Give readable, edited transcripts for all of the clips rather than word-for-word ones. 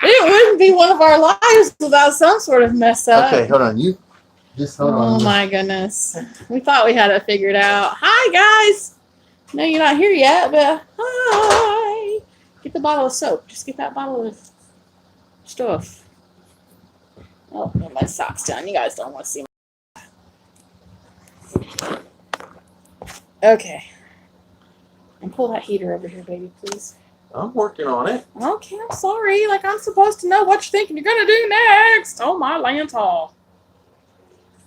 It wouldn't be one of our lives without some sort of mess up. Okay, hold on. You just hold on. Oh my goodness. We thought we had it figured out. Hi, guys. No, you're not here yet, but hi. Get the bottle of soap. Just get that bottle of stuff. Oh, got my socks down. You guys don't want to see my... Okay. And pull that heater over here, baby, please. I'm working on it. Okay, I'm sorry. Like, I'm supposed to know what you're thinking you're going to do next. Oh, my Lantall.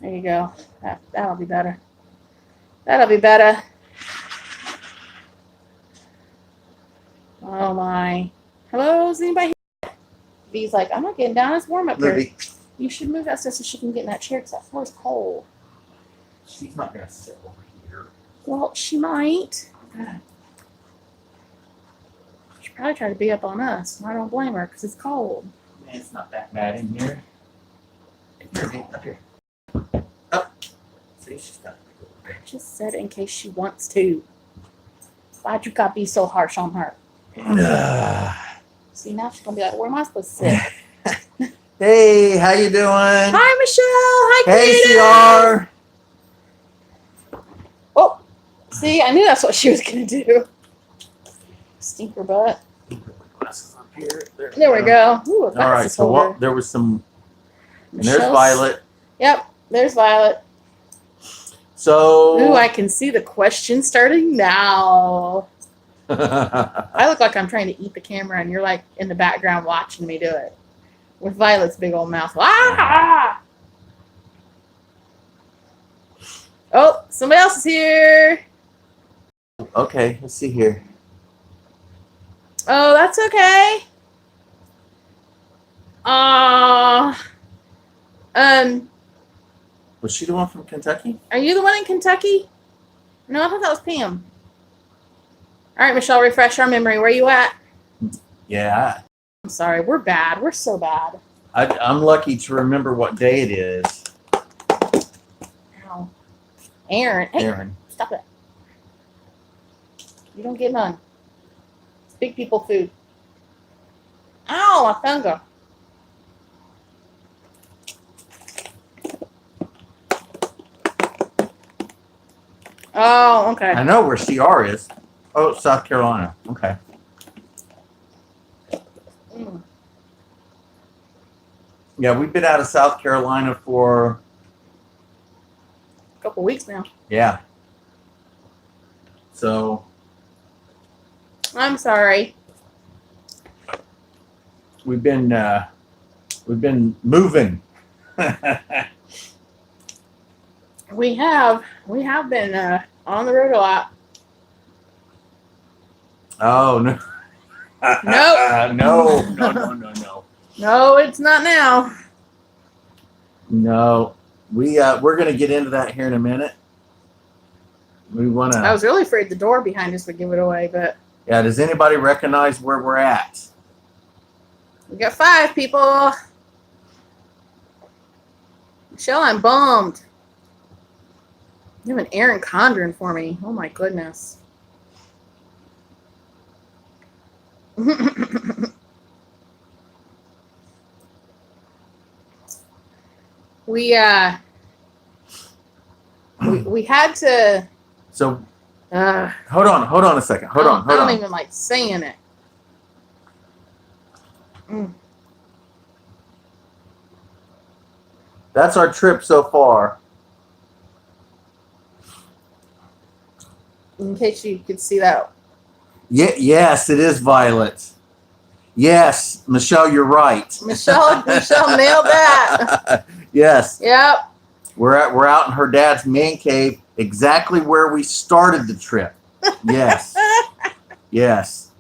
There you go. That'll be better. That'll be better. Oh, my. Hello? Is anybody here? V's like, I'm not getting down. It's warm up here. You should move that so she can get in that chair because that floor is cold. She's not going to sit over here. Well, she might. She'd probably try to be up on us. And I don't blame her because it's cold. Man, it's not that bad in here. Up here. Up. See, she's got to go over there. Just said in case she wants to. Why'd you gotta be so harsh on her? See, now she's gonna be like, where am I supposed to sit? Hey, how you doing? Hi, Michelle. Hi, Hey, CR. Oh, see, I knew that's what she was gonna do. Stinker butt. Glasses up here. There we go. Ooh, All right, so what? There was some. And there's Michelle's- Violet. Yep, there's Violet. So. Ooh, I can see the question starting now. I look like I'm trying to eat the camera, and you're like in the background watching me do it. With Violet's big old mouth. Ah! Oh, somebody else is here. Okay, let's see here. Oh, that's okay. Was she the one from Kentucky? Are you the one in Kentucky? No, I thought that was Pam. All right, Michelle, refresh our memory. Where you at? Yeah. I'm sorry, we're bad. We're so bad. I'm lucky to remember what day it is. Ow. Aaron. Hey, Aaron. stop it. You don't get none. It's big people food. Ow, my finger. Oh, okay. I know where CR is. Oh, South Carolina. Okay. Mm. Yeah, we've been out of South Carolina for, A couple weeks now. yeah. So, I'm sorry. we've been moving. We have been on the road a lot. Oh, no. Nope. No. No, it's not now. No. We're going to get into that here in a minute. We want I to, was really afraid the door behind us would give it away, but yeah, does anybody recognize where we're at? we got 5 people. Michelle, I'm bummed. You have an Aaron Condren for me. Oh my goodness. we had to So, uh, hold on a second. Hold I on. don't even like saying it. Mm. That's our trip so far. In case you could see that. Yes, it is Violet. Yes, Michelle, you're right. Michelle nailed that. Yes, Yep. we're out in her dad's man cave, exactly where we started the trip. Yes, yes.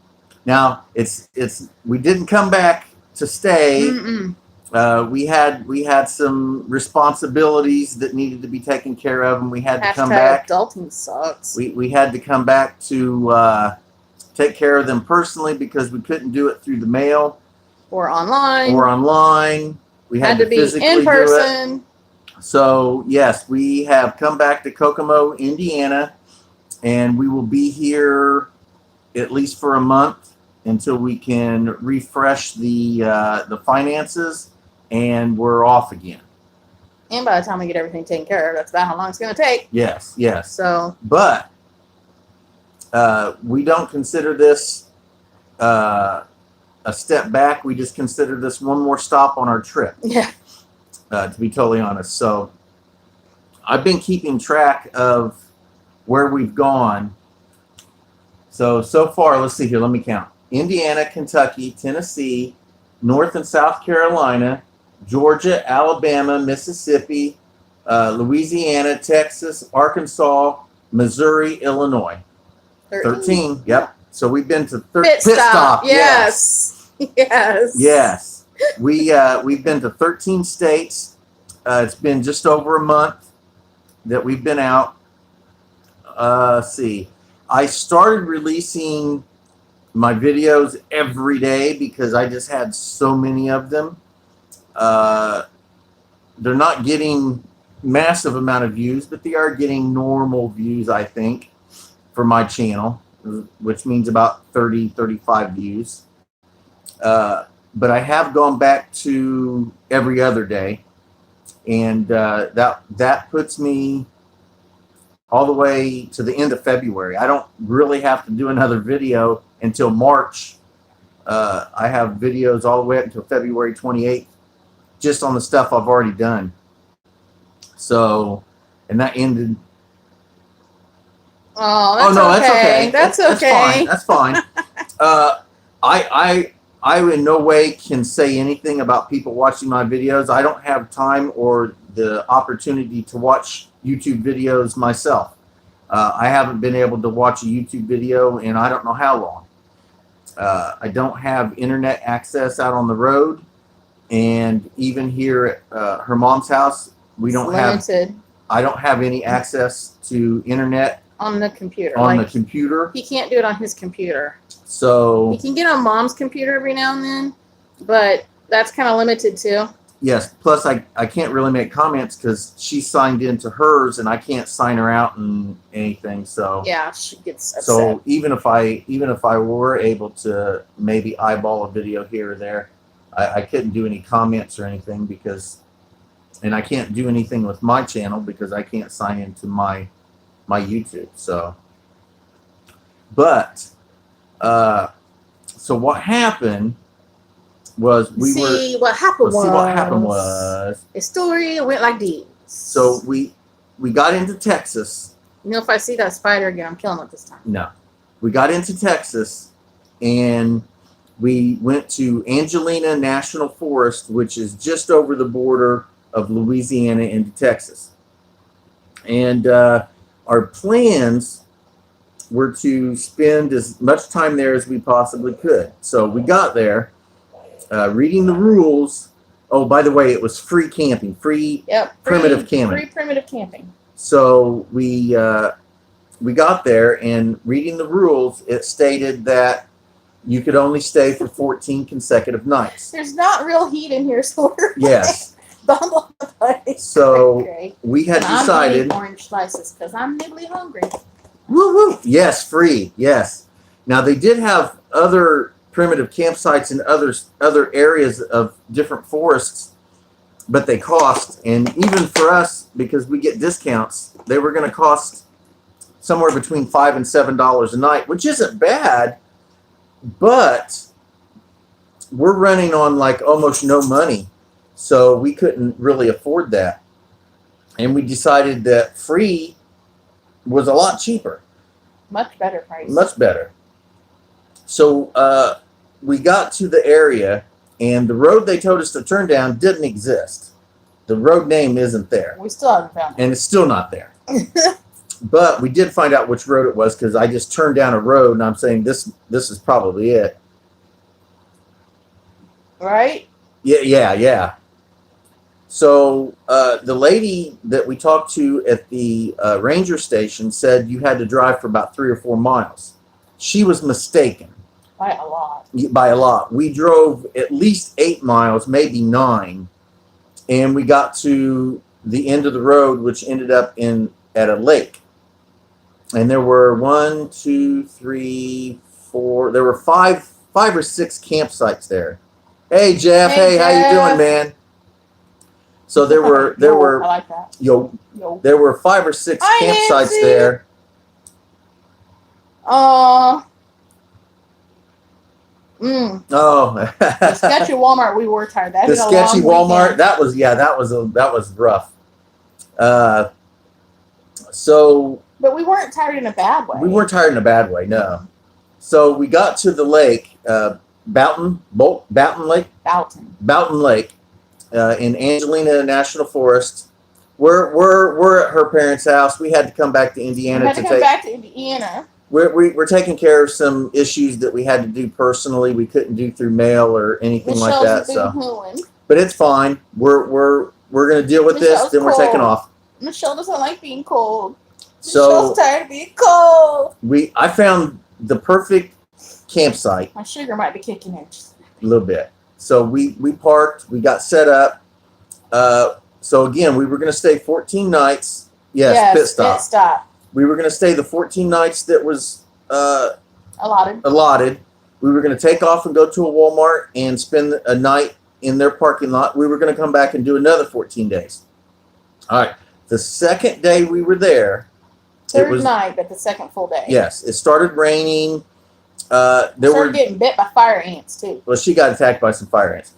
Now it's we didn't come back to stay. Mm-mm. We had some responsibilities that needed to be taken care of, and we had to come Hashtag back. adulting sucks. We had to come back to take care of them personally because we couldn't do it through the mail Or online. or online. We had to be physically in do it. person. So yes, we have come back to Kokomo, Indiana, and we will be here at least for a month until we can refresh the finances, and we're off again. And by the time we get everything taken care of, that's about how long it's going to take. Yes, yes. So, But we don't consider this a step back. We just consider this one more stop on our trip, yeah. to be totally honest. So I've been keeping track of where we've gone. So far, let's see here. Let me count. Indiana, Kentucky, Tennessee, North and South Carolina, Georgia, Alabama, Mississippi, Louisiana, Texas, Arkansas, Missouri, Illinois. 13. Yep. So we've been to Pit stop. Yes. Yes. Yes. We've been to 13 states. It's been just over a month that we've been out. Let's see. I started releasing my videos every day because I just had so many of them. They're not getting massive amount of views, but they are getting normal views, I think, for my channel, which means about 30, 35 views. But I have gone back to every other day, and that puts me all the way to the end of February. I don't really have to do another video until March. I have videos all the way up until February 28th, just on the stuff I've already done. So, and that ended. Oh, that's no, okay. that's okay. That's fine. I in no way can say anything about people watching my videos. I don't have time or the opportunity to watch YouTube videos myself. I haven't been able to watch a YouTube video in I don't know how long. I don't have internet access out on the road, and even here at her mom's house, we don't limited. I don't have any access to internet On the computer. on the computer. He can't do it on his computer. So He can get on mom's computer every now and then, but that's kind of limited too. yes, plus I can't really make comments because she's signed into hers and I can't sign her out and anything. So Yeah, she gets upset. so even if I were able to maybe eyeball a video here or there, I couldn't do any comments or anything because, and I can't do anything with my channel because I can't sign into my YouTube. So, but so what happened was what happened was the story went like this. so we got into Texas. You know, if I see that spider again, I'm killing it this time. No, we got into Texas and we went to Angelina National Forest, which is just over the border of Louisiana into Texas. And our plans were to spend as much time there as we possibly could. So we got there, reading the rules. Oh, by the way, it was free camping, free primitive camping. Free primitive camping. So we got there, and reading the rules, it stated that you could only stay for 14 consecutive nights. There's not real heat in here, so we're Yes. bumble the place. So Okay. we had I'm decided. eating orange slices because I'm nibbly hungry. Woo woo! Yes, free. Yes. Now they did have other primitive campsites in other areas of different forests, but they cost. And even for us, because we get discounts, they were going to cost somewhere between $5 and $7 a night, which isn't bad. But we're running on like almost no money, so we couldn't really afford that. And we decided that free was a lot cheaper. Much better price. Much better. So we got to the area, and the road they told us to turn down didn't exist. The road name isn't there. We still haven't found it. And it's still not there. But we did find out which road it was because I just turned down a road, and I'm saying this is probably it. Right? Yeah. So the lady that we talked to at the ranger station said you had to drive for about 3 or 4 miles. She was mistaken. By a lot. By a lot. We drove at least 8 miles, maybe 9, and we got to the end of the road, which ended up at a lake. And there were 1, 2, 3, 4. There were five or six campsites there. Hey Jeff, Hey, hey, how you Jeff. doing, man? So there were I like that. yo Yo. there were 5 or 6 Hi, campsites Nancy. there. Oh, The sketchy Walmart. We were tired. That the had a sketchy long Walmart. weekend. That was rough. So But we weren't tired in a bad way. we weren't tired in a bad way, no. So we got to the lake, Boughton Lake, Boughton Lake, in Angelina National Forest. We're at her parents' house. We had to come back to We Indiana had to come back to Indiana. We're taking care of some issues that we had to do personally. We couldn't do through mail or anything like that. So, boo-hooing. but it's fine. We're gonna deal with this. Michelle's Then we're taking cold. off. Michelle doesn't like being cold. So Michelle's tired of being cold. I found the perfect campsite. My sugar might be kicking in. A little bit. So we parked. We got set up. So again, we were gonna stay 14 nights. Yes, pit stop. Pit stop. We were going to stay the 14 nights that was Allotted. We were going to take off and go to a Walmart and spend a night in their parking lot. We were going to come back and do another 14 days. All right. The second day we were there. Third night, but the second full day. Yes. It started raining. Started getting bit by fire ants, too. Well, she got attacked by some fire ants.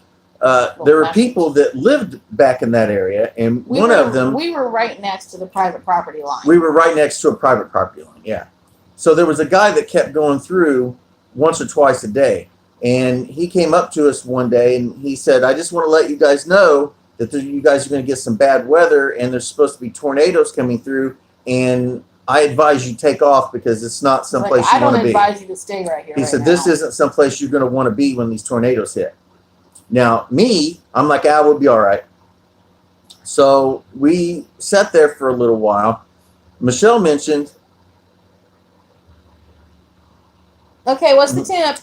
There were people that lived back in that area, and one of them... We were right next to the private property line. We were right next to a private property line, yeah. So there was a guy that kept going through once or twice a day, and he came up to us one day, and he said, I just want to let you guys know that you guys are going to get some bad weather, and there's supposed to be tornadoes coming through, and I advise you take off because it's not someplace you want to be. I don't advise you to stay right here. He said, this isn't someplace you're going to want to be when these tornadoes hit. Now, I'm like, we'll be all right. So we sat there for a little while. Michelle mentioned. Okay, what's the tip?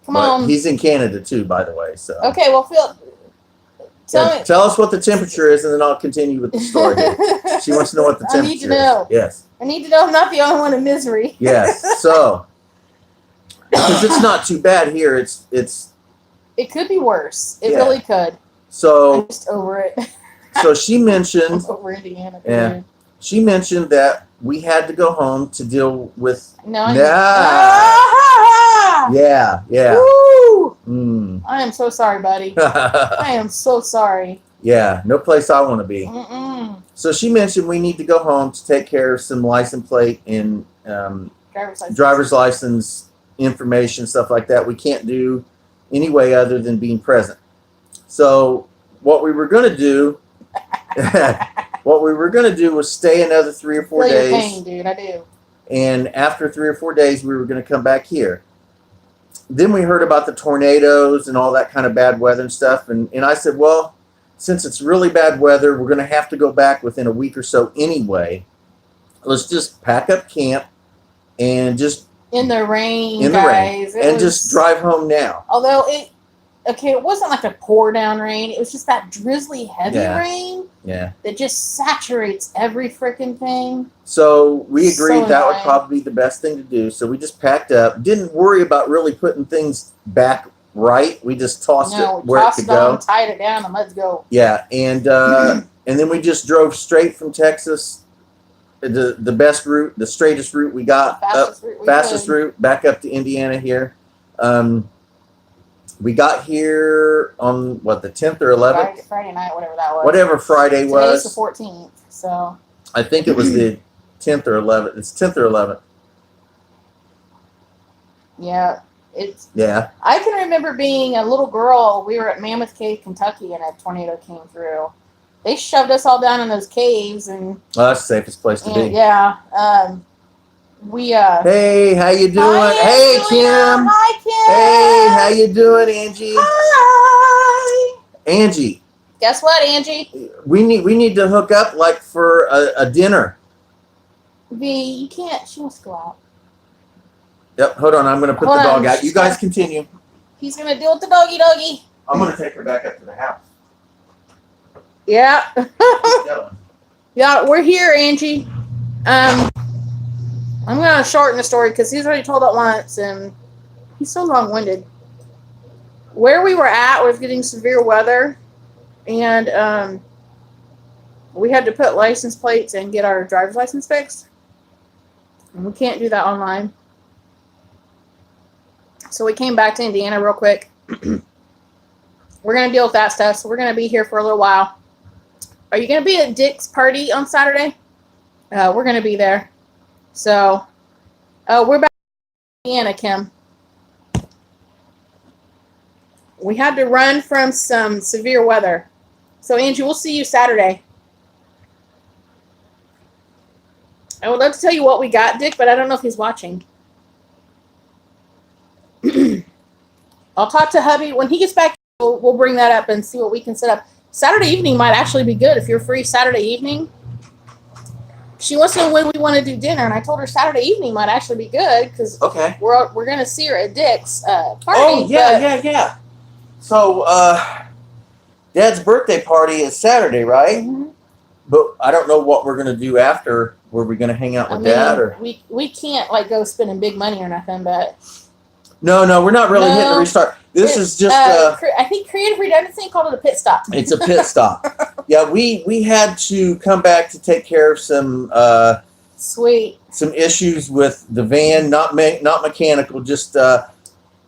Come on. He's in Canada too, by the way. So. Okay, well, Phil, tell us what the temperature is, and then I'll continue with the story. She wants to know what the temperature is. I need to know. Yes. I need to know I'm not the only one in misery. Yes. So, because it's not too bad here, It could be worse. It really could. So I'm just over it. So she mentioned over Indiana. Yeah. She mentioned that we had to go home to deal with. Yeah. Woo! I am so sorry, buddy. I am so sorry. Yeah, no place I want to be. Mm-mm. So she mentioned we need to go home to take care of some license plate and driver's license information, stuff like that. We can't do any way other than being present. So what we were going to do, was stay another 3 or 4 days. Feel your pain, dude. I do. And after 3 or 4 days, we were going to come back here. Then we heard about the tornadoes and all that kind of bad weather and stuff. And I said, well, since it's really bad weather, we're going to have to go back within a week or so anyway. Let's just pack up camp and just in the rain, and just drive home now. Although it wasn't like a pour down rain. It was just that drizzly, heavy rain. Yeah. That just saturates every freaking thing. So we agreed that would probably be the best thing to do. So we just packed up. Didn't worry about really putting things back right. We just tossed it where it could go. Tied it down, and let's go. Yeah, and then we just drove straight from Texas. The best route, the straightest route we got, fastest route back up to Indiana here. We got here on the 10th or 11th? Friday night, whatever that was. Whatever Friday was. Today's the 14th, so. I think it was the 10th or 11th. It's 10th or 11th. Yeah, Yeah. I can remember being a little girl. We were at Mammoth Cave, Kentucky, and a tornado came through. They shoved us all down in those caves, and that's the safest place to be. Yeah. Hey, how you doing? Hey, Kim. Hi, Kim. Hey, how you doing, Angie? Hi. Angie. Guess what, Angie? We need to hook up like for a dinner. You can't. She wants to go out. Yep. Hold on. I'm going to put the dog out. You guys continue. He's going to deal with the doggy. I'm going to take her back up to the house. Yeah. Yeah, we're here, Angie. I'm going to shorten the story because he's already told it once, and He's so long-winded. Where we were at was getting severe weather, and we had to put license plates and get our driver's license fixed. And we can't do that online. So we came back to Indiana real quick. We're going to deal with that stuff, so we're going to be here for a little while. Are you going to be at Dick's party on Saturday? We're going to be there. So, we're back in Indiana, Kim. We had to run from some severe weather. So, Angie, we'll see you Saturday. I would love to tell you what we got, Dick, but I don't know if he's watching. I'll talk to hubby. When he gets back, we'll bring that up and see what we can set up. Saturday evening might actually be good if you're free Saturday evening. She wants to know when we want to do dinner, and I told her Saturday evening might actually be good because we're going to see her at Dick's party. Oh, yeah. So, Dad's birthday party is Saturday, right? Mm-hmm. But I don't know what we're going to do after. Were we going to hang out with Dad? Or we can't, like, go spending big money or nothing, but... No, we're not really hitting the restart. This is just... I think Creative Redundancy called it a pit stop. It's a pit stop. Yeah, we had to come back to take care of some... Sweet. Some issues with the van, not mechanical, just...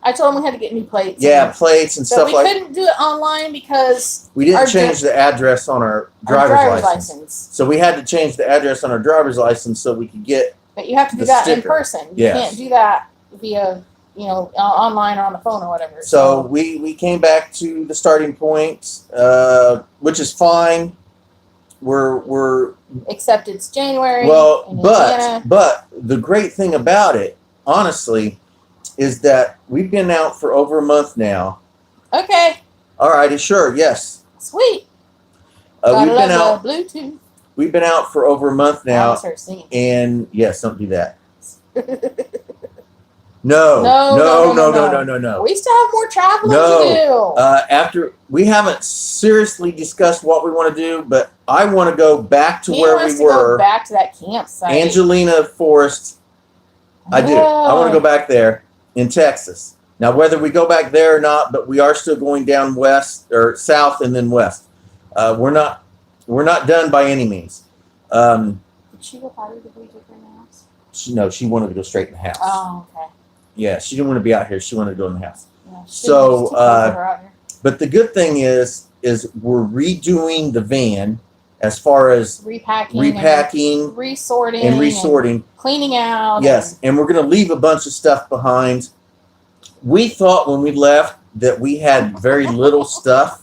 I told him we had to get new plates. Yeah, plates and stuff like that. We couldn't do it online because... We didn't change the address on our driver's license. So we had to change the address on our driver's license so we could get... But you have to do that in person. You can't do that via... online or on the phone or whatever. So we came back to the starting point, which is fine. We're except it's January. Well, but the great thing about it, honestly, is that we've been out for over a month now. Okay. All righty, sure, yes. Sweet. We've been out. Bluetooth. We've been out for over a month now, and yes, don't do that. No. We still have more traveling to do. After we haven't seriously discussed what we want to do, but I want to go back to where we were. Go back to that campsite. Angelina Forest. I do. I want to go back there in Texas. Now, whether we go back there or not, but we are still going down west or south and then west. We're not done by any means. Did she go party the week of her house? She wanted to go straight in the house. Oh, okay. Yeah, she didn't want to be out here. She wanted to go in the house. Yeah, so, but the good thing is we're redoing the van as far as repacking, resorting, and cleaning out. Yes, and we're going to leave a bunch of stuff behind. We thought when we left that we had very little stuff.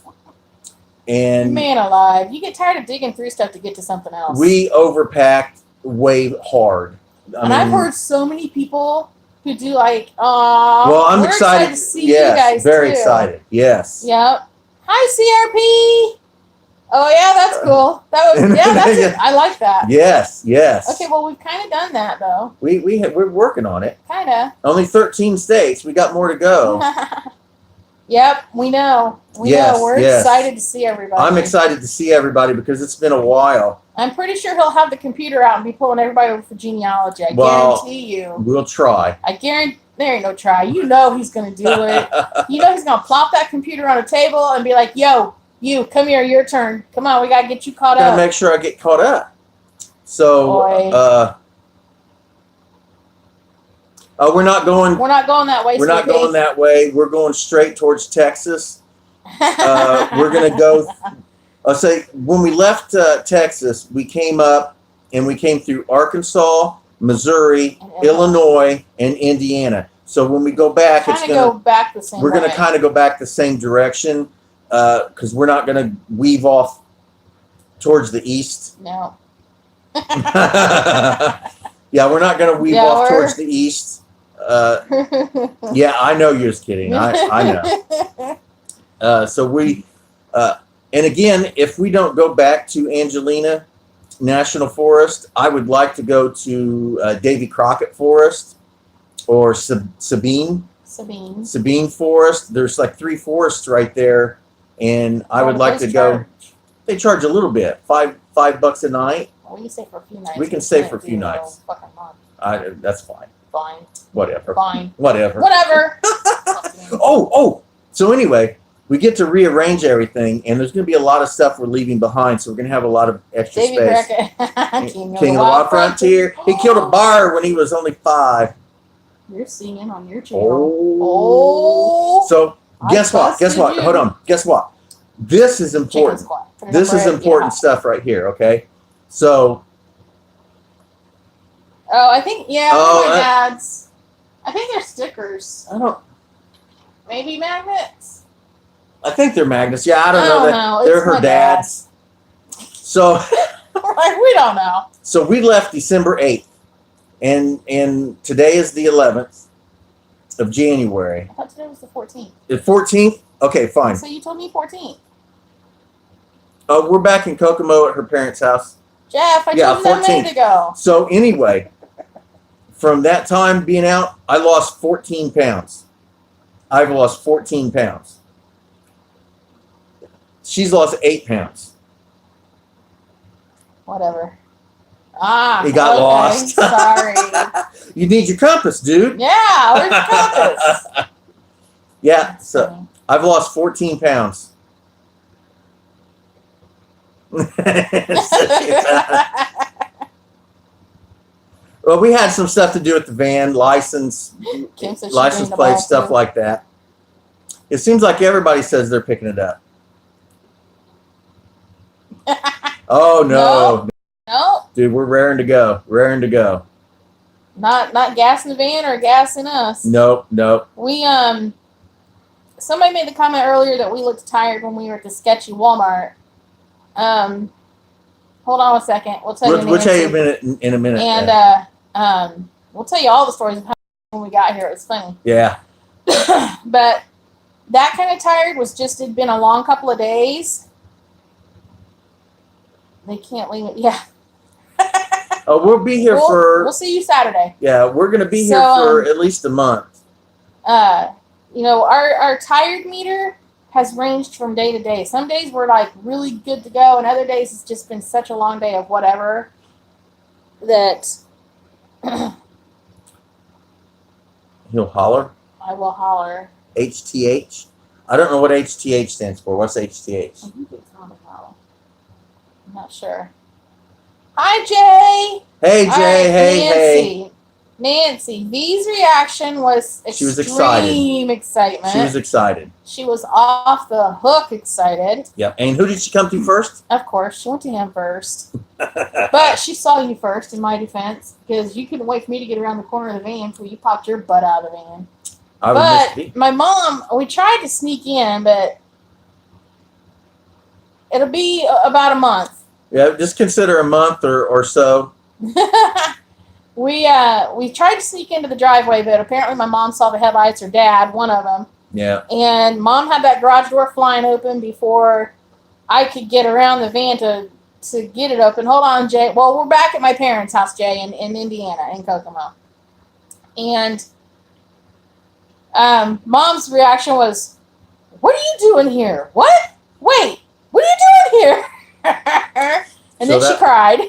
And man alive, you get tired of digging through stuff to get to something else. We overpacked way hard. I've heard so many people who do like, well, I'm excited to see you guys very too. Excited. Yes. Yep. Hi, CRP. Oh yeah, that's cool. I like that. Yes. Okay, well we've kind of done that though. We're working on it. Kind of. Only 13 states. We got more to go. Yep, we know. We're excited to see everybody. I'm excited to see everybody because it's been a while. I'm pretty sure he'll have the computer out and be pulling everybody over for genealogy. I guarantee you. We'll try. I guarantee. There ain't no try. You know he's going to do it. You know he's going to plop that computer on a table and be like, yo, you, come here, your turn. Come on, we got to get you caught up. Got to make sure I get caught up. So, we're not going that way. We're not going that way. We're going straight towards Texas. We're going to go. I'll say when we left Texas, we came up and we came through Arkansas, Missouri, Illinois, and Indiana. So when we go back, we're going to kind of go back the same direction because we're not going to weave off towards the east. No. Yeah, we're not going to weave off towards the east. Yeah, I know you're just kidding. I know. So we, and again, if we don't go back to Angelina National Forest, I would like to go to Davy Crockett Forest or Sabine Forest. There's like 3 forests right there, and I would like to go. They charge a little bit, $5 a night. Well, we can stay for a few nights. We can stay for a few nights. That's fine. Fine. Whatever. Fine. Whatever. Oh. So anyway, we get to rearrange everything, and there's going to be a lot of stuff we're leaving behind. So we're going to have a lot of extra Davy space. Crockett, King of the Wild Frontier. He killed a bar when he was only 5. You're singing on your channel. Oh. So guess what? busted you. Hold on. Guess what? This is Chicken important. squat. Put it This up is right- important yeah. stuff right here. Okay. So. Oh, I think my dad's. I think they're stickers. Maybe magnets. I think they're magnets. Yeah, I don't I know. don't know. They're It's her my dad's. So. Like, we don't know. So we left December 8th, and today is the 11th of January. I thought today was the 14th. The 14th? Okay, fine. So you told me 14th. We're back in Kokomo at her parents' house. Jeff, I told you that a minute ago. So anyway, from that time being out, I lost 14 pounds. I've lost 14 pounds. She's lost 8 pounds. Whatever. He got lost. Sorry. You need your compass, dude. Yeah, where's the compass? Yeah, so I've lost 14 pounds. Well, we had some stuff to do with the van, license plate, stuff like that. It seems like everybody says they're picking it up. Oh no. Nope. Dude, we're raring to go. Raring to go. Not gas in the van or gas in us. Nope. We somebody made the comment earlier that we looked tired when we were at the sketchy Walmart. Hold on a second. We'll tell you. We'll tell you in a minute. And we'll tell you all the stories of how when we got here. It was funny. Yeah. But that kind of tired was just it'd been a long couple of days. They can't leave it. Yeah. Oh, we'll be here We'll see you Saturday. Yeah, we're gonna be here for at least a month. Our tired meter has ranged from day to day. Some days we're like really good to go, and other days it's just been such a long day of whatever that He'll holler. I will holler. HTH. I don't know what HTH stands for. What's HTH? I think it's on the holler. I'm not sure. Hi, Jay. Hey, Jay. All right, Hey. Nancy. V's reaction was She was excited. excitement. She was excited. She was off the hook excited. Yep. And who did she come to first? Of course, she went to him first. But she saw you first, in my defense, because you couldn't wait for me to get around the corner of the van before you popped your butt out of the van. But my mom, we tried to sneak in, but it'll be about a month. Yeah, just consider a month or so. We tried to sneak into the driveway, but apparently my mom saw the headlights, or dad, one of them. Yeah. And mom had that garage door flying open before I could get around the van to get it open. Hold on, Jay. Well, we're back at my parents' house, Jay, in Indiana, in Kokomo. And mom's reaction was, "What are you doing here? What? Wait, what are you doing here?" And then she cried.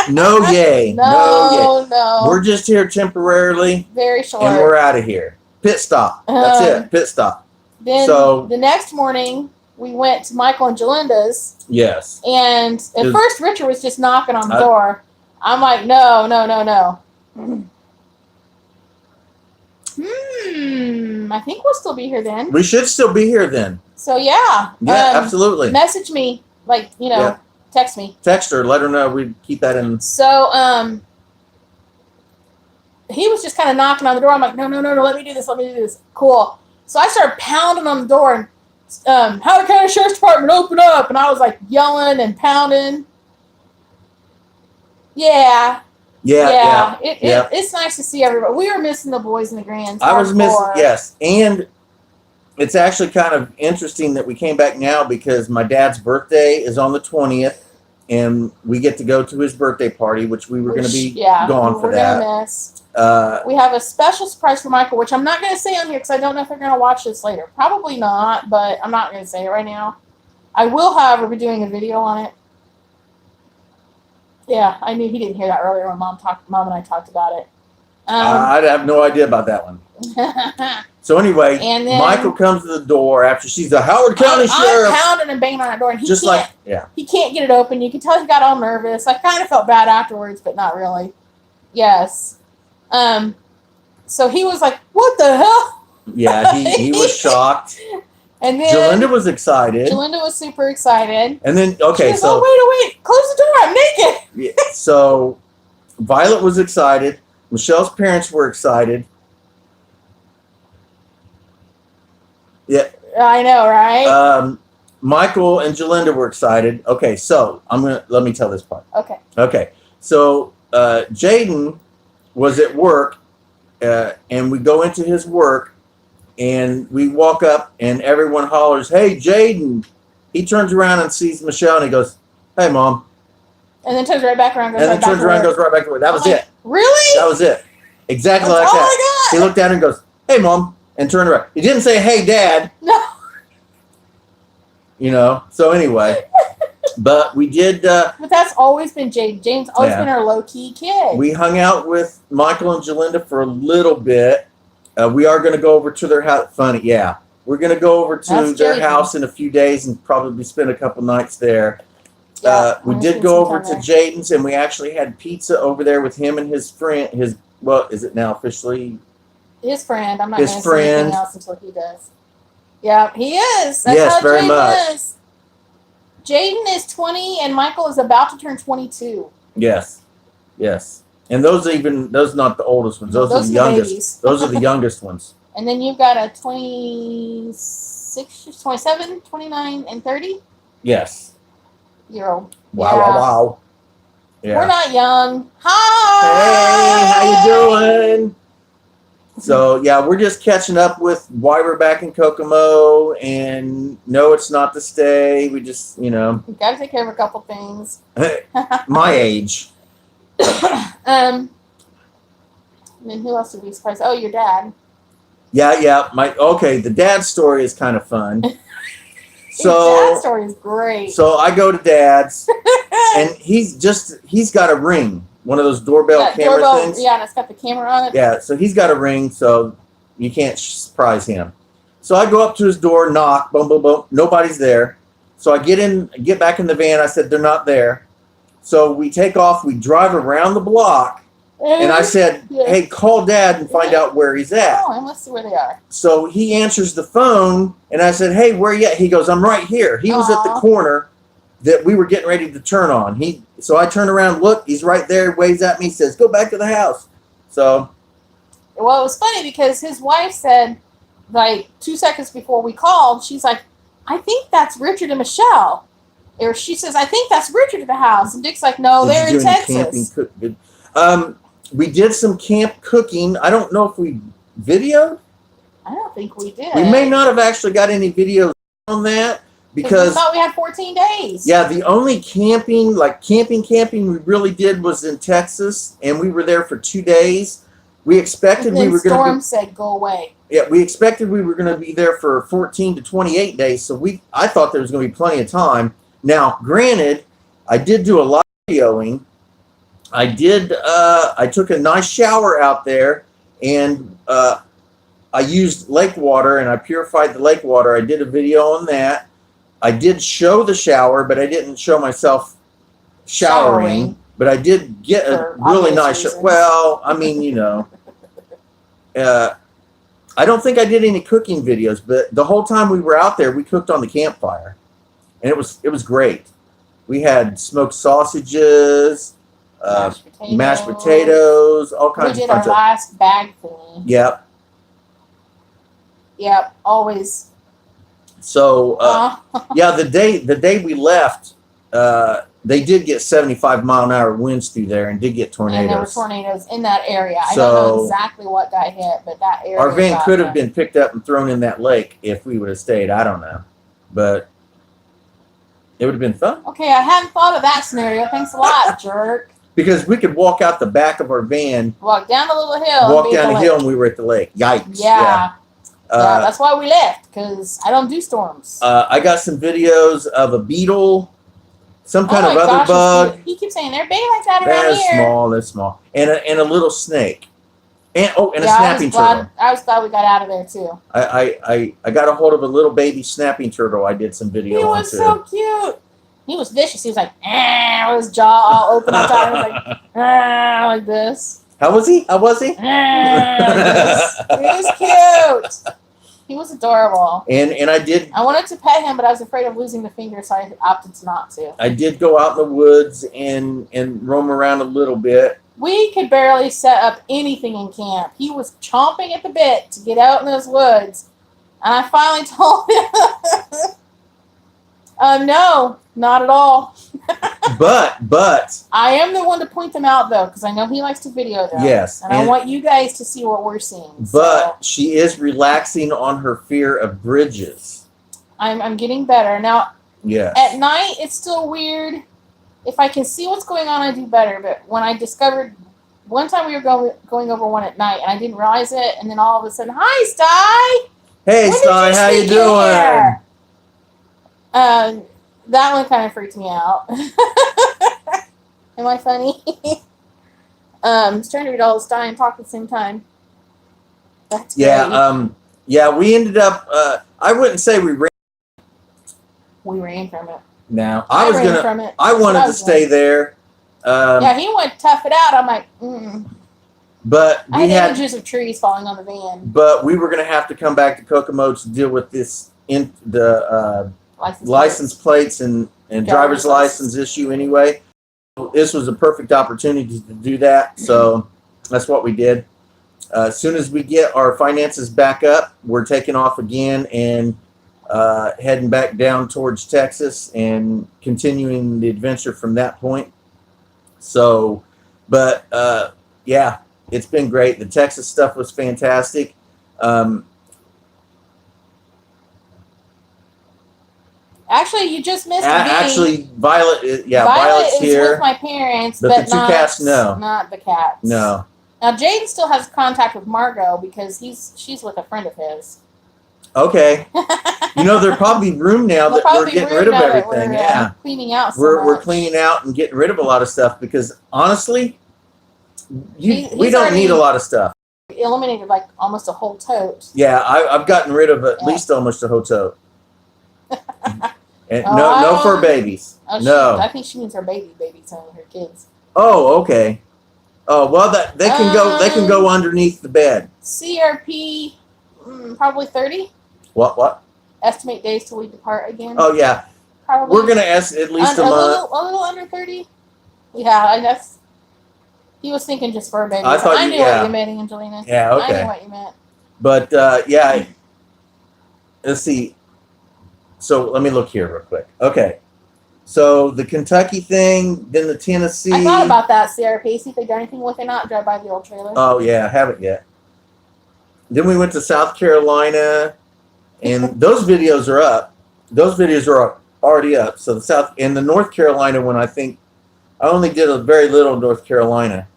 No, yay. No, yay. No. We're just here temporarily. Very short. And we're out of here. Pit stop. That's it. Pit stop. Then So- the next morning, we went to Michael and Jolinda's. Yes. And at first, Richard was just knocking on the door. I'm like, no. I think we'll still be here then. We should still be here then. So, yeah. Yeah, absolutely. Message me. Yeah. Text me. Text her. Let her know. We keep that in. So, he was just kind of knocking on the door. I'm like, no, let me do this. Cool. So I started pounding on the door and, Howard County Sheriff's Department, open up. And I was like yelling and pounding. Yeah. It's nice to see everybody. We were missing the boys and the grands. I was missing, yes. And it's actually kind of interesting that we came back now because my dad's birthday is on the 20th, and we get to go to his birthday party, which we were going to be gone for that. We're going to miss. We have a special surprise for Michael, which I'm not going to say on here because I don't know if they're going to watch this later. Probably not, but I'm not going to say it right now. I will, however, be doing a video on it. Yeah, I knew he didn't hear that earlier when Mom and I talked about it. I have no idea about that one. So anyway, And then- Michael comes to the door after she's the Howard County Sheriff. I'm pounding and banging on that door, and he Just can't. like He can't get it open. You can tell he got all nervous. I kind of felt bad afterwards, but not really. Yes. So he was like, "What the hell?" Yeah, he was shocked. And then Jalinda was excited. Jalinda was super excited. And then She okay, was, so wait, close the door. I'm naked. yeah, so Violet was excited. Michelle's parents were excited. Yeah. I know, right? Michael and Jalinda were excited. Okay, so let me tell this part. Okay. Okay, so Jaden was at work, and we go into his work, and we walk up, and everyone hollers, "Hey, Jaden!" He turns around and sees Michelle, and he goes, "Hey, Mom," And then turns right back around. and then turns around and goes right back to work. That was it. Really? That was it. Exactly That's like all that. I He looked at her and goes, "Hey, Mom," and turned around. He didn't say, "Hey, Dad." No. You know. So anyway, but we did. But that's always been Jade. James always Yeah. been our low key kid. We hung out with Michael and Jalinda for a little bit. We are going to go over to their house. Funny, yeah. We're going to go over to That's their Jaden. house in a few days and probably spend a couple nights there. Yeah, We I'm did spend go some over time to Jaden's, and we actually had pizza over there with him and his friend. Is it now officially? His friend. I'm not His going to say anything friend. else until he does. Yeah, he is. That's Yes, how very Jaden much. is. Jaden is 20, and Michael is about to turn 22. Yes, yes. And those not the oldest ones. Those are the youngest. babies. Those are the youngest ones. And then you've got a 26, 27, 29, and Yes. year old. Wow, Yeah. wow, wow. Yeah. We're not young. Hey, Hi. how you doing? So yeah, we're just catching up with why we're back in Kokomo, and no, it's not to stay. We just, We've got to take care of a couple things. my age. And then who else would be surprised? Oh, your dad. Yeah. The dad story is kind of fun. His dad So, story is great. so I go to dad's, and he's got a ring, one of those doorbell That camera doorbell, things. yeah, and it's got the camera on it. Yeah, so he's got a ring, so you can't surprise him. So I go up to his door, knock, boom, boom, boom. Nobody's there. So I get back in the van. I said, they're not there. So we take off. We drive around the block, and I said, Yeah. hey, call Dad and find out where he's at. Oh, and let's see where they are. So he answers the phone, and I said, hey, where you at? He goes, I'm right here. He was at the Aw. corner that we were getting ready to turn on. So I turn around, look, he's right there, waves at me, says, go back to the house. So Well, it was funny because his wife said, like 2 seconds before we called, she's like, I think that's Richard and Michelle. Or she says, I think that's Richard at the house. And Dick's like, no, Did they're you in do any camping Texas. we did some camp cooking. I don't know if we videoed. I don't think we did. We may not have actually got any videos on that we because thought we had 14 days. yeah, the only camping we really did was in Texas, and we were there for 2 days. We expected And we then were going to Storm be said, go away. we expected we were going to be there for 14 to 28 days. So I thought there was going to be plenty of time. Now, granted, I did do a lot of videoing. I took a nice shower out there, and I used lake water, and I purified the lake water. I did a video on that. I did show the shower, but I didn't show myself showering. But I did get a For really obvious nice reasons. well, I mean, I don't think I did any cooking videos, but the whole time we were out there, we cooked on the campfire, and it was great. We had smoked sausages, mashed potatoes, all We kinds did of fun our stuff. last bag thing. Yep. Yep, always. So yeah, the day we left, they did get 75-mile-an-hour winds through there and did get tornadoes. And there were tornadoes in that area. I So- don't know exactly what got hit, but that area. Our van got could have hit. been picked up and thrown in that lake if we would have stayed. I don't know, but it would have been fun Okay, I hadn't thought of that scenario. Thanks a lot, jerk. because we could walk out the back of our van, Walk down the little hill. and walk be at down the lake. hill, and we were at the lake. Yikes! Yeah. Yeah, Uh, that's why we left, because I don't do storms. I got some videos of a beetle, some kind Oh of my other gosh, bug. he keeps saying they're big like that around They're here. small, and a little snake. And a Yeah, snapping turtle. I was glad we got out of there too. I got a hold of a little baby snapping turtle. I did some video He on was too. so cute. He was vicious. He was like, with his jaw all open on top. He was like, like this. How was he? Like this. He was cute. He was adorable. And I did. I wanted to pet him, but I was afraid of losing the finger, so I opted not to. I did go out in the woods and roam around a little bit. We could barely set up anything in camp. He was chomping at the bit to get out in those woods. And I finally told him, no, not at all. But I am the one to point them out, though, because I know he likes to video them. yes. And I want you guys to see what we're seeing. But she is relaxing on her fear of bridges. I'm getting better. Now, Yes. at night, it's still weird. If I can see what's going on, I do better. But when I discovered, one time we were going over one at night, and I didn't realize it, and then all of a sudden, hi, Sty! Hey, When Sty, did how you sneak in doing? here? That one kind of freaked me out. Am I funny? I was trying to read all the Sty and talk at the same time. That's great. Yeah, we ended up, I wouldn't say we ran. We ran from it. Now, I ran from it. I wanted to stay there. Yeah, he went tough it out. I'm like, But I had images of trees falling on the van. But we were going to have to come back to Kokomo to deal with this license plates and driver's license issue anyway. This was a perfect opportunity to do that, so that's what we did. As soon as we get our finances back up, we're taking off again and heading back down towards Texas and continuing the adventure from that point. So, but yeah, it's been great. The Texas stuff was fantastic. Actually, you just missed me. Actually, Violet, is Violet's here. with my parents, but the two cats, no. Not the cats. No. Now, Jaden still has contact with Margot because she's with a friend of his. Okay. You know, there's probably room now that we're getting rid of everything. Yeah. Cleaning out We're cleaning out and getting rid of a lot of stuff because, honestly, we don't need a lot of stuff. Eliminated, like, almost a whole tote. Yeah, I've gotten rid of at least almost a whole tote. And no fur babies. Oh, no. I think she means her babies, only her kids. Oh, okay. Oh, well, they can go underneath the bed. CRP, probably 30. What? Estimate days till we depart again. Oh yeah. Probably. We're gonna ask at least a month. A little under 30. Yeah, I guess. He was thinking just for a baby. I knew what you meant, Angelina. Yeah, okay. I knew what you meant. But yeah. Let's see. So let me look here real quick. Okay. So the Kentucky thing, then the Tennessee. I thought about that, CRP. See if they done anything with it or not. Drive by the old trailer. Oh yeah, I haven't yet. Then we went to South Carolina, and those videos are up. Those videos are already up. So the North Carolina one, I think I only did a very little North Carolina.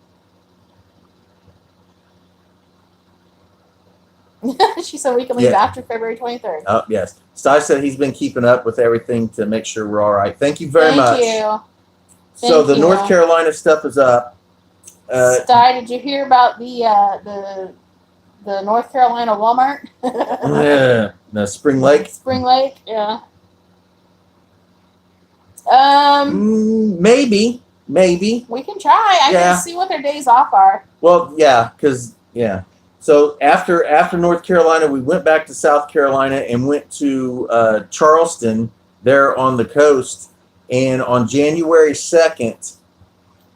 She said we can leave after February 23rd. Oh, yes. Sty said he's been keeping up with everything to make sure we're all right. Thank you very much. Thank you. So the North Carolina stuff is up. Sty, did you hear about the North Carolina Walmart? Yeah. The Spring Lake? Spring Lake, yeah. Maybe. We can try. I can see what their days off are. Well, yeah, because, yeah. So after North Carolina, we went back to South Carolina and went to Charleston there on the coast. And on January 2nd,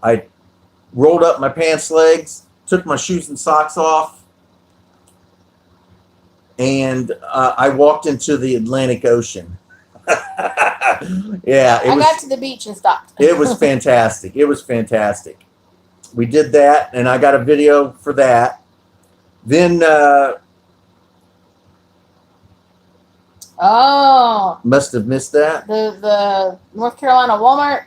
I rolled up my pants legs, took my shoes and socks off, and I walked into the Atlantic Ocean. Yeah, I got to the beach and stopped. It was fantastic. It was fantastic. We did that, and I got a video for that. Then must have missed that. The North Carolina Walmart.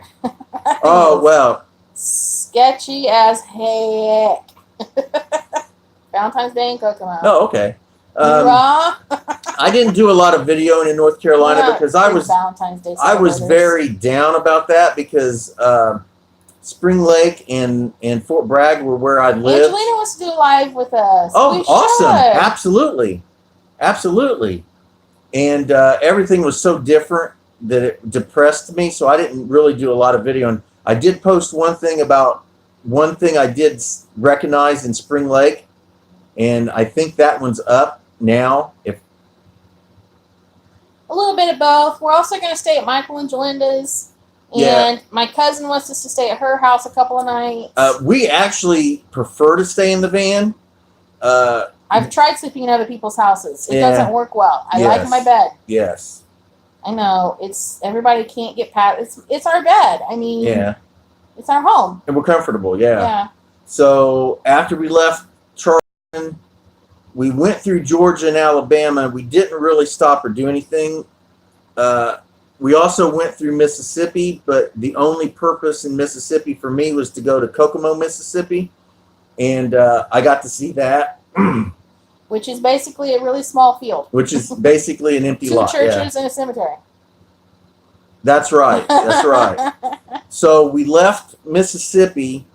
Oh well. Sketchy as heck. Valentine's Day in Kokomo. Oh, okay. I didn't do a lot of videoing in North Carolina because I was very down about that because Spring Lake and Fort Bragg were where I lived. Angelina wants to do a live with us. Oh, We awesome! should. Absolutely, absolutely. And everything was so different that it depressed me, so I didn't really do a lot of video. And I did post one thing I did recognize in Spring Lake, and I think that one's up now. If A little bit of both. We're also going to stay at Michael and Jolinda's. And Yeah. my cousin wants us to stay at her house a couple of nights. we actually prefer to stay in the van. I've tried sleeping in other people's houses. It Yeah. doesn't work well. I like Yes. my bed. Yes. I know everybody can't get past. It's our bed. I mean, Yeah. it's our home. And we're comfortable. Yeah. Yeah. So after we left Charleston, we went through Georgia and Alabama. We didn't really stop or do anything. We also went through Mississippi, but the only purpose in Mississippi for me was to go to Kokomo, Mississippi, and I got to see that, Which is basically a really small field. which is basically an empty Two lot. Yeah. churches and a cemetery. That's right. That's right. So we left Mississippi,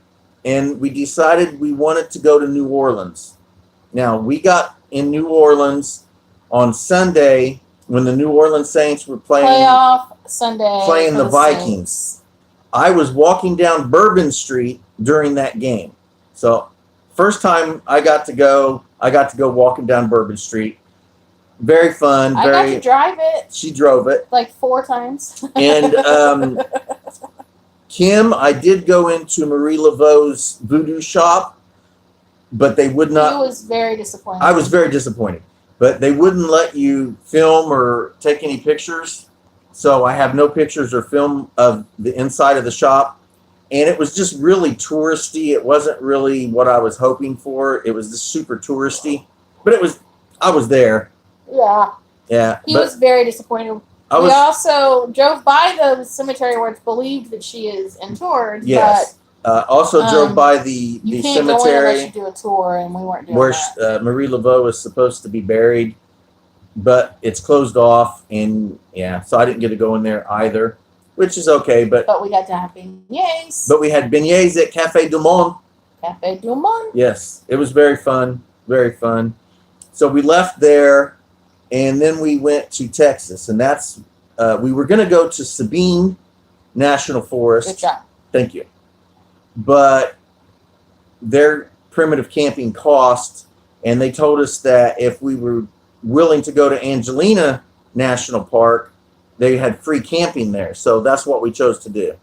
and we decided we wanted to go to New Orleans. Now, we got in New Orleans on Sunday when the New Orleans Saints were playing. Playoff Sunday. Playing for the Vikings. Saints. I was walking down Bourbon Street during that game. So first time I got to go walking down Bourbon Street. Very fun. I got to drive it She drove it. like 4 times. And Kim, I did go into Marie Laveau's voodoo shop, but they would He not. was very disappointed. I was very disappointed, but they wouldn't let you film or take any pictures. So I have no pictures or film of the inside of the shop. And it was just really touristy. It wasn't really what I was hoping for. It was just super touristy, but I was there. Yeah. Yeah. He but was very disappointed. I We was, also drove by the cemetery where it's believed that she is interred. yes. Also drove by But the you can't go in cemetery unless you do a tour, and we weren't doing where that. Marie Laveau is supposed to be buried, but it's closed off, and yeah, so I didn't get to go in there either, which is okay. But But we got to have beignets. we had beignets at Cafe Du Monde. Cafe Du Monde. Yes, it was very fun, very fun. So we left there, and then we went to Texas, and that's we were going to go to Sabine National Forest. Good job. Thank you. But their primitive camping cost, and they told us that if we were willing to go to Angelina National Park, they had free camping there. So that's what we chose to do.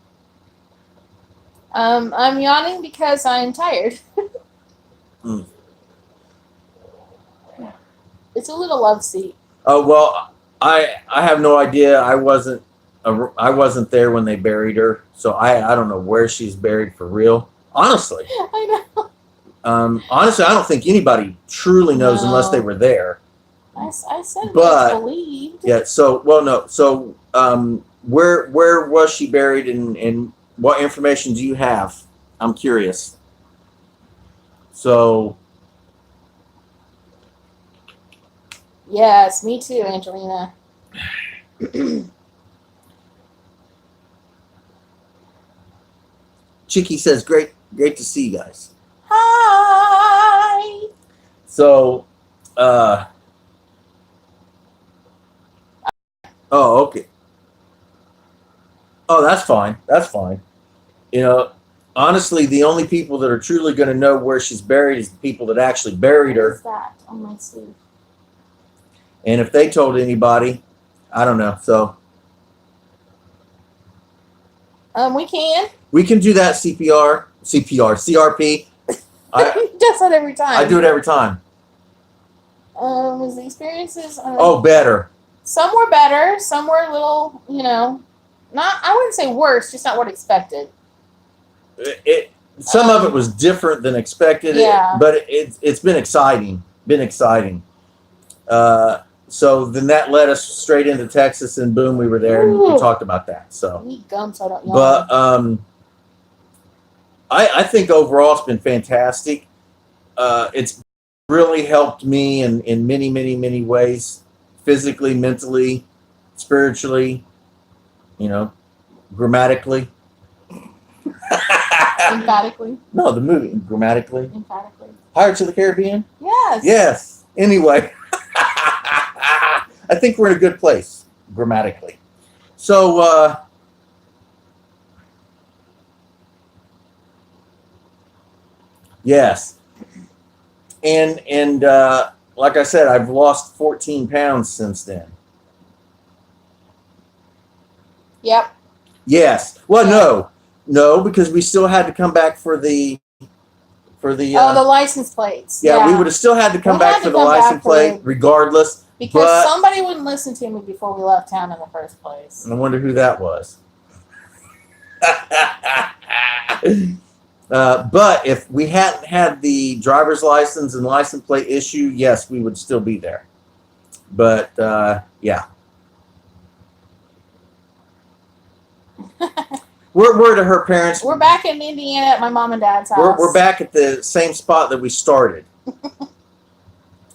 I'm yawning because I'm tired. Mm. It's a little love seat. Oh, well, I have no idea. I wasn't there when they buried her, so I don't know where she's buried for real. Honestly, I know. honestly, I don't think anybody truly knows No. unless they were there. I said But- we believed. Yeah. So, well, no. So, where was she buried, and what information do you have? I'm curious. So, Yes, me too, Angelina. Chicky says, "Great to see you guys." Hi. So, oh, okay. Oh, that's fine. That's fine. You know, honestly, the only people that are truly going to know where she's buried is the people that actually buried What her. is that on my sleeve? And if they told anybody, I don't know. So We can. we can do that CRP. I Does that every time. do it every time. Was the experiences? Oh, better. Some were better. Some were a little, not. I wouldn't say worse. Just not what expected. Some of it was different than expected. Yeah. But it's been exciting. So then that led us straight into Texas, and boom, we were there, and we Ooh. talked about that. So, I need gum so I don't yawn. but I think overall it's been fantastic. It's really helped me in many, many, many ways, physically, mentally, spiritually, grammatically. Emphatically. No, the movie, grammatically. Emphatically. Pirates of the Caribbean? Yes. Yes. Anyway, I think we're in a good place grammatically. So, yes. And like I said, I've lost 14 pounds since then. Yep. Yes. Well, no, because we still had to come back for the the license plates. yeah, we would have still had to come We back had for to the come back license for plate regardless. because But somebody wouldn't listen to me before we left town in the first place. I wonder who that was. But if we hadn't had the driver's license and license plate issue, yes, we would still be there. But yeah, we're to her parents. We're back in Indiana at my mom and dad's house. We're back at the same spot that we started.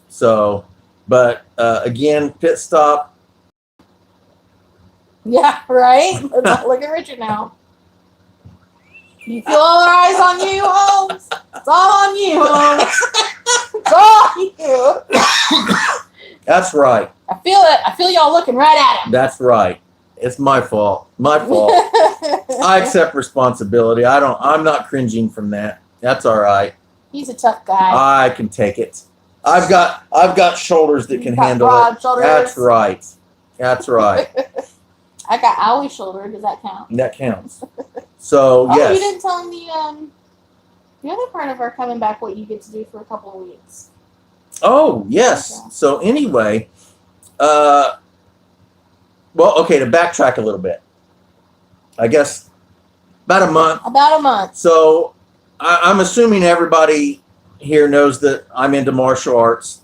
So, but again, pit stop. Yeah, right? Look at Richard now. You feel all our eyes on you, Holmes? It's all on you, Holmes. It's all on you. That's right. I feel it. I feel y'all looking right at him. That's right. It's my fault. My fault. I accept responsibility. I'm not cringing from that. That's all right. He's a tough guy. I can take it. I've got shoulders that can You've got handle broad it. shoulders. That's right. That's right. I got owie shoulder. Does that count? That counts. So Oh, yes. you didn't tell him the other part of our coming back. What you get to do for a couple of weeks. Oh yes. Okay. So anyway, well, okay. To backtrack a little bit, I guess about a month. About a month. So I'm assuming everybody here knows that I'm into martial arts.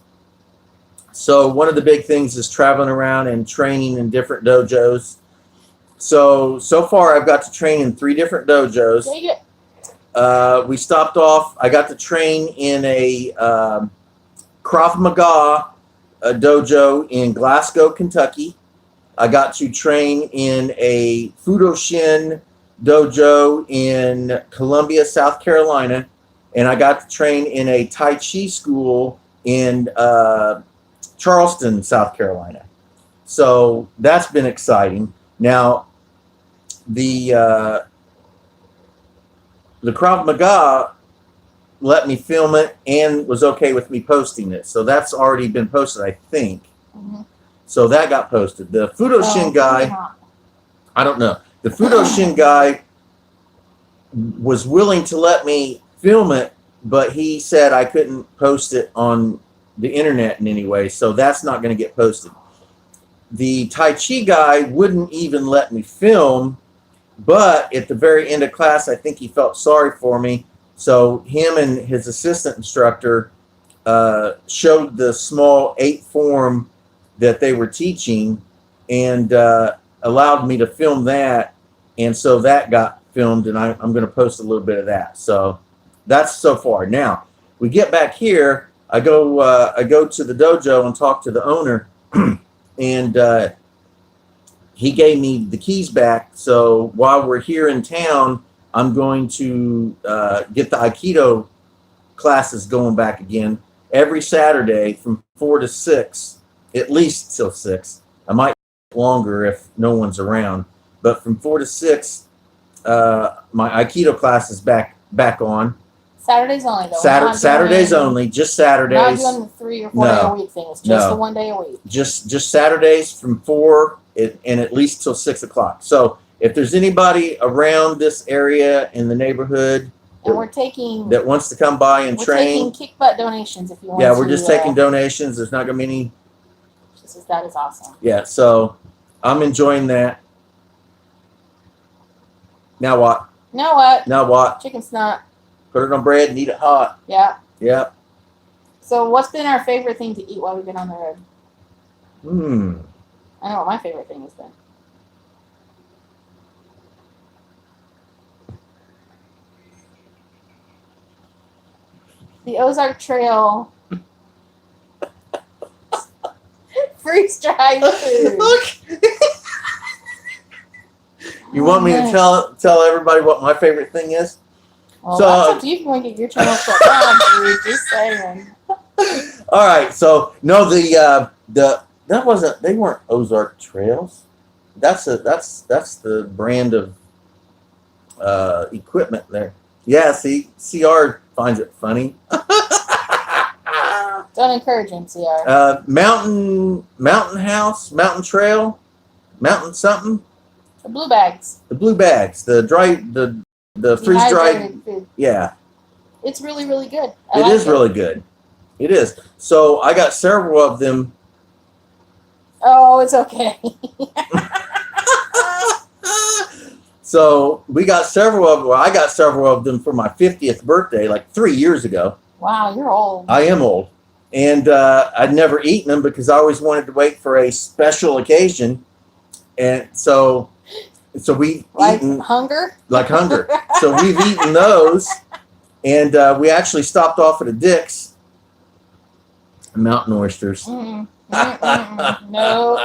So one of the big things is traveling around and training in different dojos. So far I've got to train in 3 different dojos. There you go. We stopped off. I got to train in a Krav Maga dojo in Glasgow, Kentucky. I got to train in a Fudoshin dojo in Columbia, South Carolina, and I got to train in a Tai Chi school in Charleston, South Carolina. So that's been exciting. Now, the Krav Maga let me film it and was okay with me posting it. So that's already been posted, I think. Mm-hmm. So that got posted. The Fudoshin guy, I don't know. The Fudoshin guy was willing to let me film it, but he said I couldn't post it on the internet in any way, so that's not going to get posted. The Tai Chi guy wouldn't even let me film, but at the very end of class, I think he felt sorry for me. So him and his assistant instructor showed the small 8 form that they were teaching and allowed me to film that. And so that got filmed, and I'm going to post a little bit of that. So that's so far. Now, we get back here. I go to the dojo and talk to the owner, and he gave me the keys back. So while we're here in town, I'm going to get the Aikido classes going back again every Saturday from 4 to 6, at least till 6. I might longer if no one's around, but from 4 to 6, my Aikido class is back on. Saturdays only, though. Saturdays only, just Saturdays. Not doing the 3 or 4 day a week thing. It's just the 1 day a week. Just Saturdays from 4 and at least till 6 o'clock. So if there's anybody around this area in the neighborhood And we're taking that wants to come by and we're train, taking kick butt donations if you want. yeah, we're to, just taking donations. There's not gonna be any. That is awesome. Yeah, so I'm enjoying that. Now what? Now what? Now what? Chicken snot. Put it on bread and eat it hot. Yeah. Yeah. So what's been our favorite thing to eat while we've been on the road? I know what my favorite thing has been. The Ozark Trail freeze-dried food. Look. You want me to tell everybody what my favorite thing is? Well, So- that's up to you if you want to get your channel shut down, dude. Just saying. All right, so no, that wasn't. They weren't Ozark Trails. That's the brand of equipment there. Yeah, see, CR finds it funny. Don't encourage him, CR. Mountain House, Mountain Trail, Mountain something. The blue bags. The blue bags, the freeze dried. Dehydrated food. Yeah, It's really, really good. it is really good. It is. So I got several of them. Oh, it's okay. So we got several of. Well, I got several of them for my 50th birthday, like 3 years ago. Wow, you're old. I am old, and I'd never eaten them because I always wanted to wait for a special occasion, and so we've Like eaten hunger? like hunger. So we've eaten those, and we actually stopped off at a Dick's. Mountain oysters. Mm, No.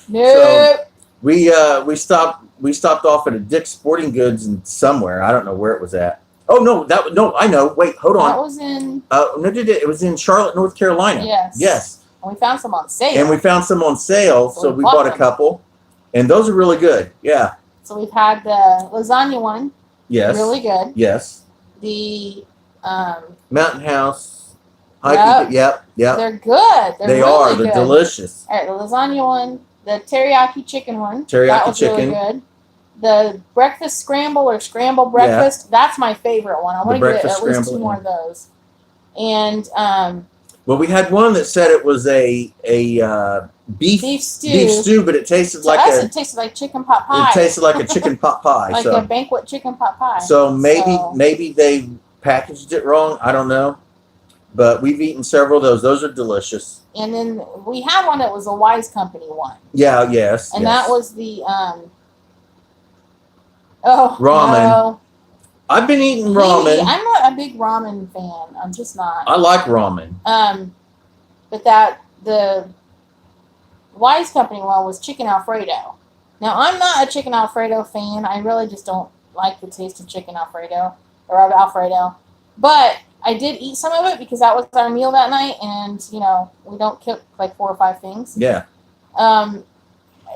So we stopped off at a Dick's Sporting Goods and somewhere. I don't know where it was at. Oh no, I know. Wait, hold That on. was in, No, it was in Charlotte, North Carolina. yes. Yes. And we found some on sale. And we found some on sale, so So we we bought bought a them. couple, and those are really good. Yeah. So we've had the lasagna one, Yes. really good. Yes. The Mountain House. Yep. Yep. they're good. They're They really are. They're good. delicious. All right, the lasagna one, the teriyaki chicken one. Teriyaki that was chicken. really good. The breakfast scramble or scramble breakfast, that's my favorite one. I want to get breakfast at least 2 scramble, more yeah. of those. And Well, we had one that said it was a beef beef stew. but it tasted To like us, it tasted like chicken pot pie. it tasted like a chicken pot pie. like a banquet chicken pot pie. So maybe they packaged it wrong. I don't know. But we've eaten several of those. Those are delicious. And then we had one that was a Wise Company one. Yeah, yes. And yes. that was the Ramen. No. I've been eating Maybe. ramen. I'm not a big ramen fan. I'm just not. I like ramen. But the Wise Company one was chicken Alfredo. Now I'm not a chicken Alfredo fan. I really just don't like the taste of chicken Alfredo or of Alfredo. But I did eat some of it because that was our meal that night, and we don't cook like 4 or 5 things. Yeah.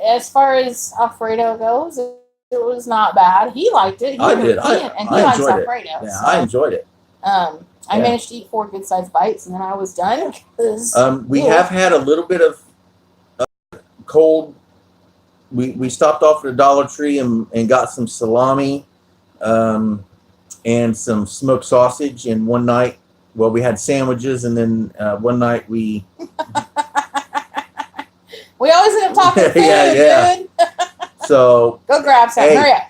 As far as Alfredo goes, it was not bad. He liked it. I did. And he I likes enjoyed it. Alfredo. Yeah, so, I enjoyed it. I Yeah. managed to eat 4 good sized bites, and then I was done. 'Cause We Ew. have had a little bit of cold. We stopped off at a Dollar Tree and got some salami and some smoked sausage. And one night, well, we had sandwiches, and then one night we we always end up talking food, Yeah. dude. so Go grab some. Hey. Hurry up.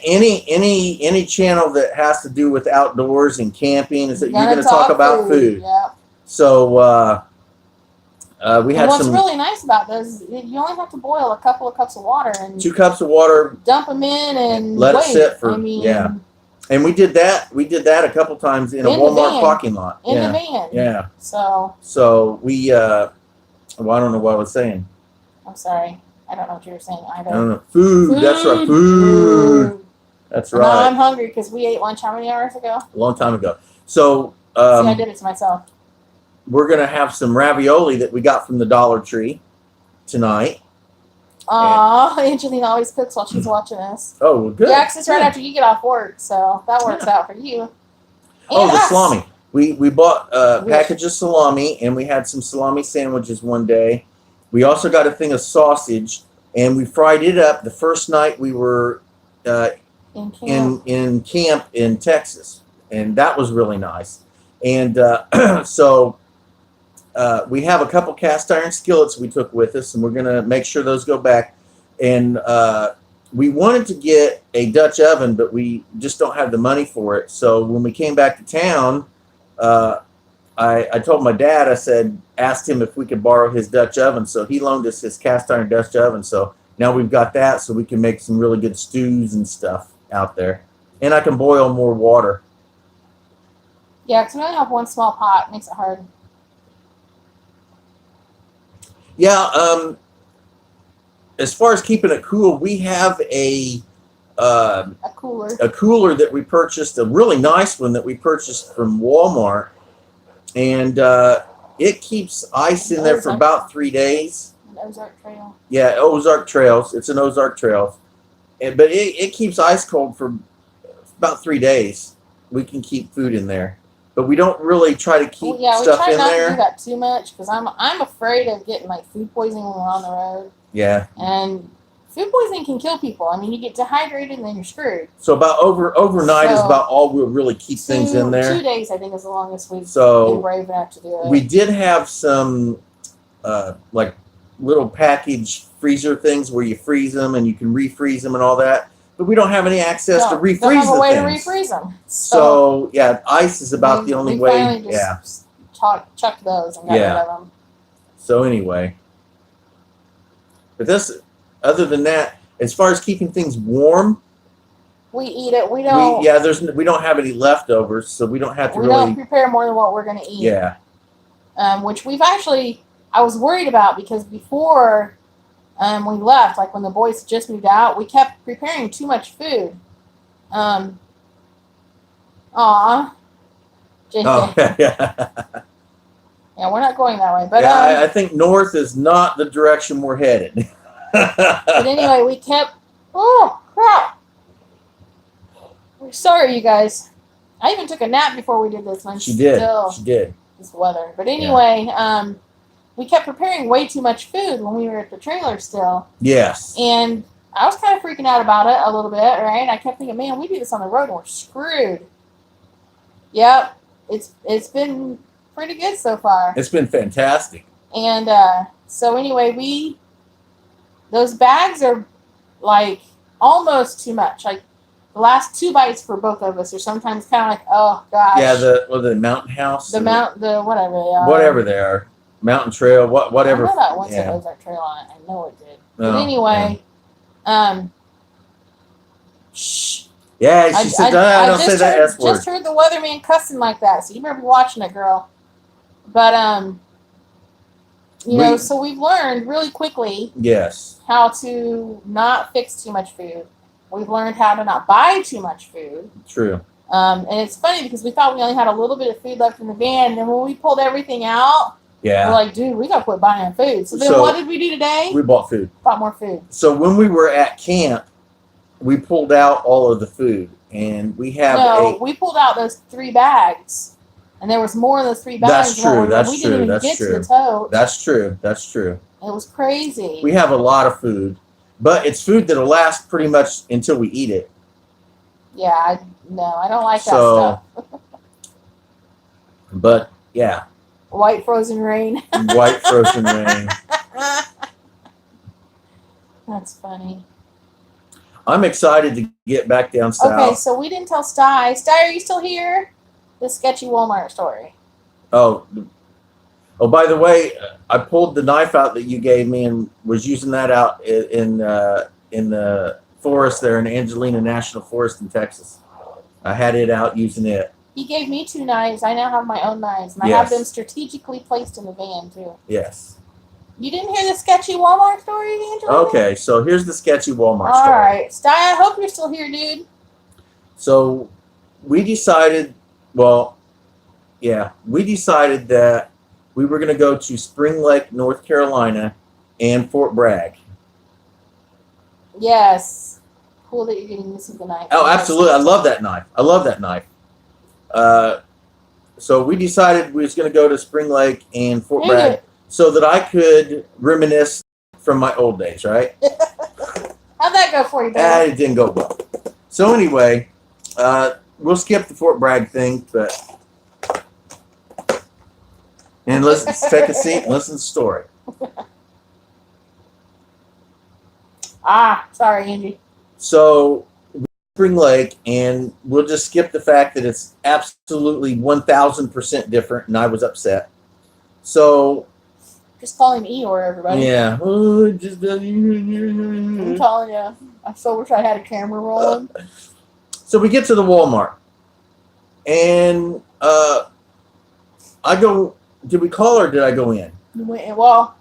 any channel that has to do with outdoors and camping is that you're Gonna going to talk about food. Yeah. So we And had what's some really nice about those is you only have to boil a couple of cups of water and 2 cups of water. dump them in and Let it wait. sit for- I mean, yeah. And we did that. We did that a couple times in a In the Walmart van. parking lot. in yeah. the van. Yeah. So So we well, I don't know what I was saying. I'm sorry. I don't know what you were saying either. I don't know. Food. That's right. Food. That's Now I'm right. hungry because we ate lunch how many hours ago? A long time ago. So See, I did it to myself. we're gonna have some ravioli that we got from the Dollar Tree tonight. Aw, Angelina always cooks while she's watching us. Oh, well, good. Yeah, 'cause it's right Good. after you get off work, so that works out for you. Oh, And the us. salami. We bought a Yes. package of salami, and we had some salami sandwiches one day. We also got a thing of sausage, and we fried it up the first night we were In camp. in camp in Texas, and that was really nice. And so we have a couple cast iron skillets we took with us, and we're gonna make sure those go back. And we wanted to get a Dutch oven, but we just don't have the money for it. So when we came back to town, I told my dad, asked him if we could borrow his Dutch oven. So he loaned us his cast iron Dutch oven. So now we've got that, so we can make some really good stews and stuff out there. And I can boil more water. Yeah, because we only have one small pot. It makes it hard. Yeah, as far as keeping it cool, we have a cooler. a cooler that we purchased, a really nice one that we purchased from Walmart, and it keeps ice in there for about 3 days. Ozark Trail. Yeah, Ozark Trails. It's an Ozark Trails, but it keeps ice cold for about 3 days. We can keep food in there, but we don't really try to keep we stuff try in not there. to do that too much because I'm afraid of getting like food poisoning when we're on the road. Yeah. And food poisoning can kill people. I mean, you get dehydrated and then you're screwed. So about overnight is about all we'll really keep things in there. 2 days, I think, is the longest we've So been brave enough to do it. we did have some like little package freezer things where you freeze them and you can refreeze them and all that. But we don't have any access to refreeze don't have a way things. to refreeze them. So yeah, ice is about the only way. Finally just chucked those and got rid of them. So anyway, but this, other than that, as far as keeping things warm, we eat it. We don't. we don't have any leftovers, so we don't have to we really. don't prepare more than what we're going to eat. Yeah. Which we've actually, I was worried about because before we left, like when the boys just moved out, we kept preparing too much food. JK. Oh, yeah. Yeah, we're not going that way. But yeah, I think north is not the direction we're headed. but anyway, we kept. Oh crap! We're sorry, you guys. I even took a nap before we did this one. She did. Still, She did. this weather. But anyway, we kept preparing way too much food when we were at the trailer still. Yes. And I was kind of freaking out about it a little bit, right? I kept thinking, man, we do this on the road and we're screwed. Yep. It's been pretty good so far. It's been fantastic. And so anyway, those bags are like almost too much. Like the last 2 bites for both of us are sometimes kind of like, oh gosh. Yeah, the Mountain House. the whatever they are. Whatever they are. Mountain Trail, whatever. I know that once yeah. it Ozark Trail on it. I know it did. Oh, But anyway, shh. Yeah, she said, don't say that S word. Just heard the weatherman cussing like that, so you better be watching it, girl. But you know, so we've learned really quickly. Yes. How to not fix too much food. We've learned how to not buy too much food. True. And it's funny because we thought we only had a little bit of food left in the van, and then when we pulled everything out, we're like, dude, we got to quit buying food. So then what did we do today? We bought food. Bought more food. So when we were at camp, we pulled out all of the food, and we have we pulled out those 3 bags, and there was more in those 3 bags. That's true. That's we true. didn't even That's get true. to the tote. That's true. That's true. It was crazy. We have a lot of food, but it's food that'll last pretty much until we eat it. Yeah, I don't like that stuff. But yeah. White frozen rain. White frozen rain. That's funny. I'm excited to get back down south. Okay, so we didn't tell Sty. Sty, are you still here? The sketchy Walmart story. Oh, by the way, I pulled the knife out that you gave me and was using that out in the forest there in Angelina National Forest in Texas. I had it out using it. He gave me 2 knives. I now have my own knives, and I have them strategically placed in the van too. Yes. You didn't hear the sketchy Walmart story, Angelina? Okay, so here's the sketchy Walmart story. All right, Sty, I hope you're still here, dude. So we decided, that we were going to go to Spring Lake, North Carolina, and Fort Bragg. Yes. Cool that you're getting this with the knife. Oh, absolutely. I love that knife. So we decided we was going to go to Spring Lake and Fort Bragg so that I could reminisce from my old days, right? How'd that go for you, baby? It didn't go well. So anyway, we'll skip the Fort Bragg thing, and let's take a seat and listen to the story. Sorry, Angie. So Spring Lake, and we'll just skip the fact that it's absolutely 1,000% different, and I was upset. So just call him Eeyore, everybody. Yeah. I'm telling you, I so wish I had a camera rolling. So we get to the Walmart, and I go. Did we call or did I go in? Well,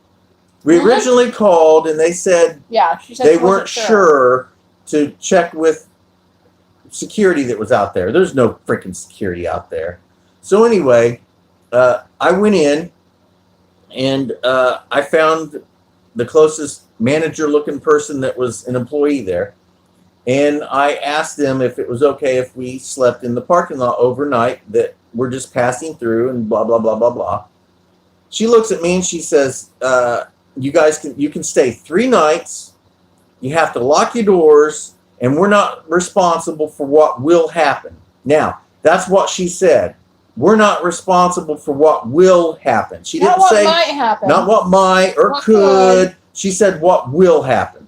we originally called, and they said she said they weren't sure to check with security that was out there. There's no freaking security out there. So anyway, I went in and I found the closest manager-looking person that was an employee there. And I asked them if it was okay if we slept in the parking lot overnight, that we're just passing through and blah, blah, blah, blah, blah. She looks at me and she says, you can stay 3 nights. You have to lock your doors, and we're not responsible for what will happen. Now, that's what she said. We're not responsible for what will happen. She didn't say what might happen. not what might or What could. She said what will happen.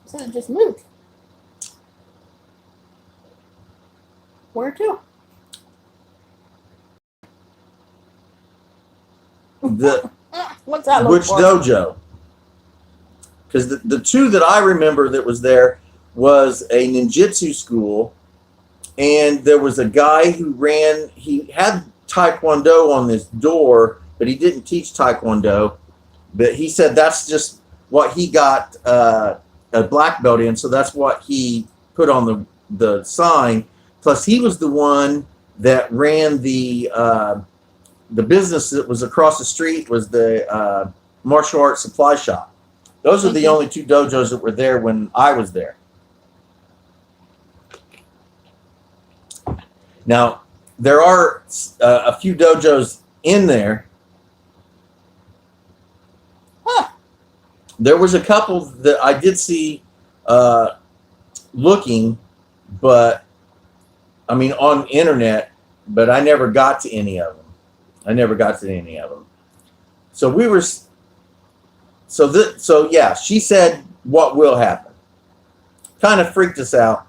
So it just moved. Where to? What's that look Which for? dojo? Because the 2 that I remember that was there was a ninjutsu school, and there was a guy who he had Taekwondo on this door, but he didn't teach Taekwondo. But he said that's just what he got a black belt in, so that's what he put on the sign. Plus, he was the one that ran the business that was across the street, was the martial arts supply shop. Those are the only 2 dojos that were there when I was there. Now, there are a few dojos in there. Huh. There was a couple that I did see looking, but I mean on internet, but I never got to any of them. So we were, so yeah, she said what will happen. Kind of freaked us out.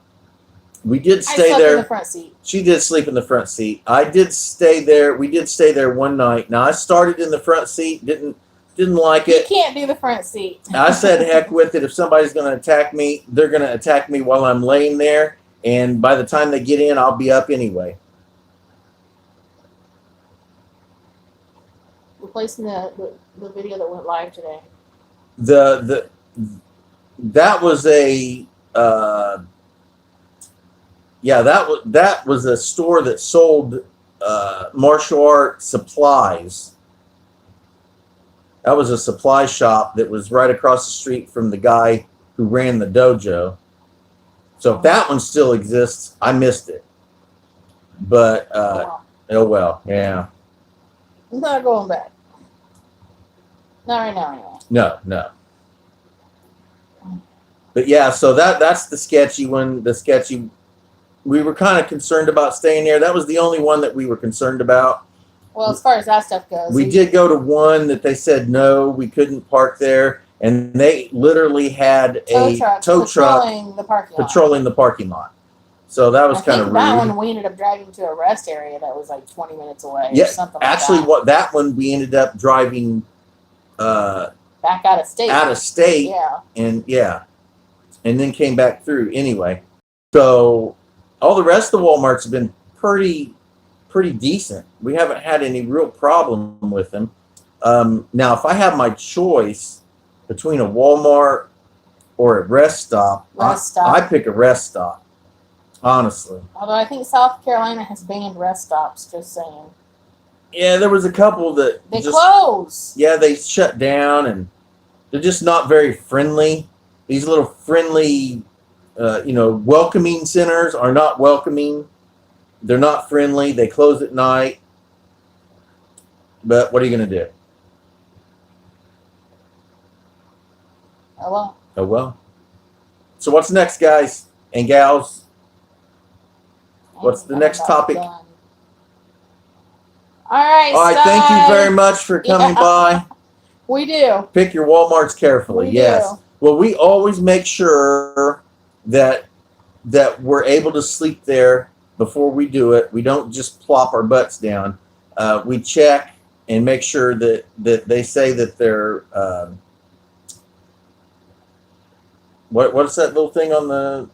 We did stay I slept there. in the front seat. She did sleep in the front seat. I did stay there. We did stay there one night. Now I started in the front seat, didn't like You it. can't do the front seat. I said heck with it. If somebody's going to attack me, they're going to attack me while I'm laying there, and by the time they get in, I'll be up anyway. Replacing the video that went live today. That was a that was a store that sold martial art supplies. That was a supply shop that was right across the street from the guy who ran the dojo. So if that one still exists, I missed it. But oh well, yeah. I'm not going back. Not right now, anyway. No. But yeah, so that's the sketchy one. We were kind of concerned about staying there. That was the only one that we were concerned about. Well, as far as that stuff goes, We did go to one that they said no, we couldn't park there, and they literally had a tow truck patrolling the parking lot. So that was kind of rude. That one we ended up driving to a rest area that was like 20 minutes away. Yeah, or something actually, like that one we ended up driving back out of state. Yeah, and then came back through anyway. So all the rest of the Walmarts have been pretty decent. We haven't had any real problem with them. Now, if I have my choice between a Walmart or a rest stop, I pick a rest stop, honestly. Although I think South Carolina has banned rest stops, just saying. Yeah, there was a couple that They close. Yeah, they shut down, and they're just not very friendly. These little friendly, welcoming centers are not welcoming. They're not friendly. They close at night. But what are you going to do? Oh well. So what's next, guys and gals? What's the next topic? All right. All right. Thank you very much for coming by. We do. Pick your Walmarts carefully. Yes. Well, we always make sure that we're able to sleep there before we do it. We don't just plop our butts down. We check and make sure that they say that they're what's that little thing on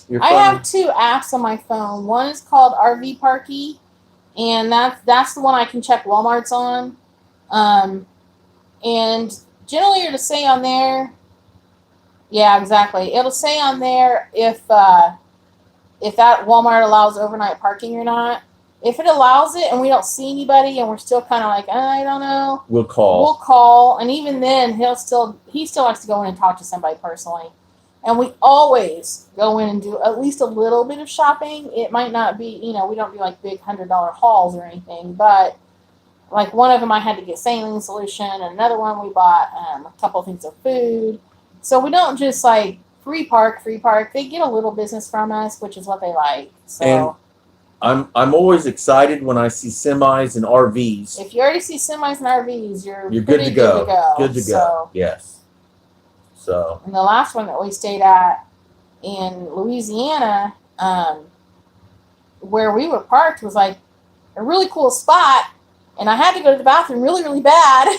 your phone? I have 2 apps on my phone. One is called RV Parky, and that's the one I can check Walmart's on. And generally it'll say on there, yeah, exactly. It'll say on there if that Walmart allows overnight parking or not. If it allows it and we don't see anybody and we're still kind of like, I don't know, We'll call. we'll call. And even then, he still likes to go in and talk to somebody personally. And we always go in and do at least a little bit of shopping. It might not be, we don't do like big $100 hauls or anything, but like one of them I had to get saline solution, and another one we bought a couple of things of food. So we don't just like free park. They get a little business from us, which is what they like. So and I'm always excited when I see semis and RVs. if you already see semis and RVs, you're good to go. Good to go. So, Yes. So. and the last one that we stayed at in Louisiana, where we were parked, was like a really cool spot, and I had to go to the bathroom really, really bad.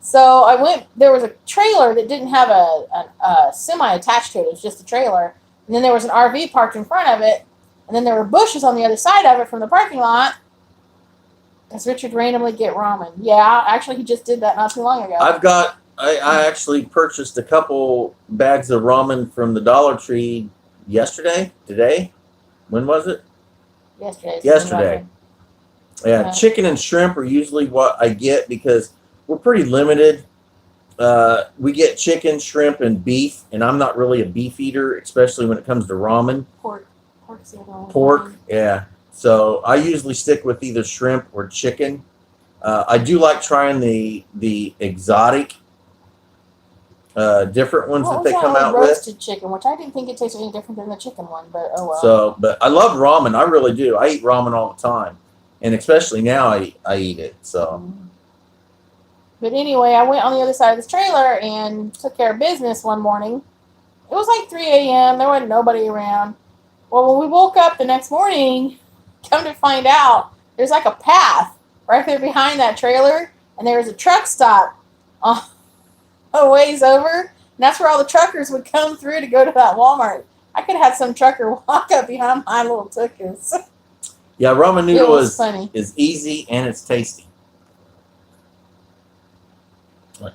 So I went. There was a trailer that didn't have a semi attached to it. It was just a trailer, and then there was an RV parked in front of it, and then there were bushes on the other side of it from the parking lot. Does Richard randomly get ramen? Yeah, actually, he just did that not too long ago. I actually purchased a couple bags of ramen from the Dollar Tree today. When was it? Yesterday. Yeah, chicken and shrimp are usually what I get because we're pretty limited. We get chicken, shrimp, and beef, and I'm not really a beef eater, especially when it comes to ramen. Pork's the other one. Pork, yeah. So I usually stick with either shrimp or chicken. I do like trying the exotic, different ones that they come out with. Roasted chicken, which I didn't think it tasted any different than the chicken one, but oh well. So, but I love ramen. I really do. I eat ramen all the time, and especially now I eat it. So. But anyway, I went on the other side of this trailer and took care of business one morning. It was like 3 a.m. There wasn't nobody around. Well, when we woke up the next morning, come to find out, there's like a path right there behind that trailer, and there was a truck stop a ways over, and that's where all the truckers would come through to go to that Walmart. I could have had some trucker walk up behind my little tuchus. Yeah, ramen noodle is easy and it's tasty.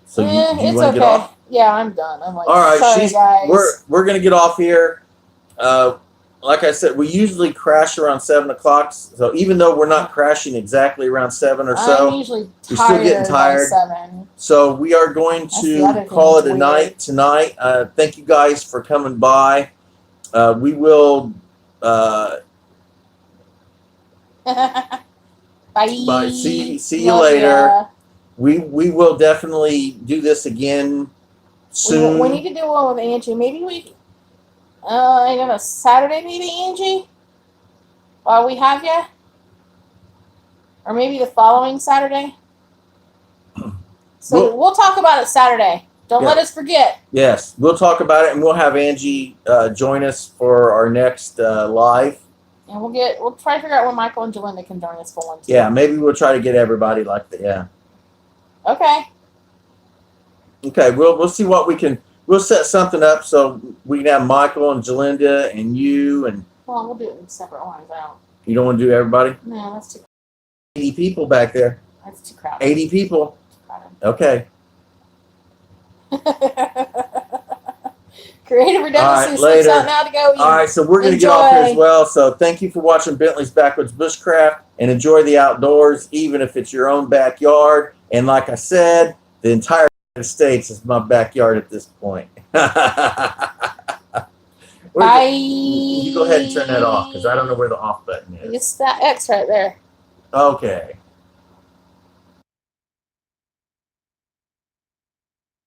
So you it's want to okay. get off? Yeah, I'm done. I'm like, all right, sorry, guys. We're gonna get off here. Like I said, we usually crash around 7 o'clock. So even though we're not crashing exactly around 7 or so, I'm usually we're still getting tired. By 7. So we are going to call it a night tonight. Thank you guys for coming by. We will. Bye. Bye. See you later. Ya. We will definitely do this again soon. We need to do one with Angie. Maybe I don't know, Saturday maybe, Angie? While we have you? Or maybe the following Saturday? So we'll talk about it Saturday. Don't let us forget. Yes, we'll talk about it, and we'll have Angie join us for our next live. And we'll try to figure out when Michael and Jolinda can join us for one too. Yeah, maybe we'll try to get everybody like that. Yeah. Okay. Okay, we'll see what we can. We'll set something up so we can have Michael and Jolinda and you and. Well, we'll do it in separate ones out. You don't want to do everybody? No, that's too. 80 people back there. That's too crowded. 80 people. Too okay. Creative Redundancy slips out now to go eat. All right, so we're going to get off here as well. So thank you for watching Bentley's Backwoods Bushcraft, and enjoy the outdoors, even if it's your own backyard. And like I said, the entire United States is my backyard at this point. Bye. You go ahead and turn that off because I don't know where the off button is. It's that X right there. Okay.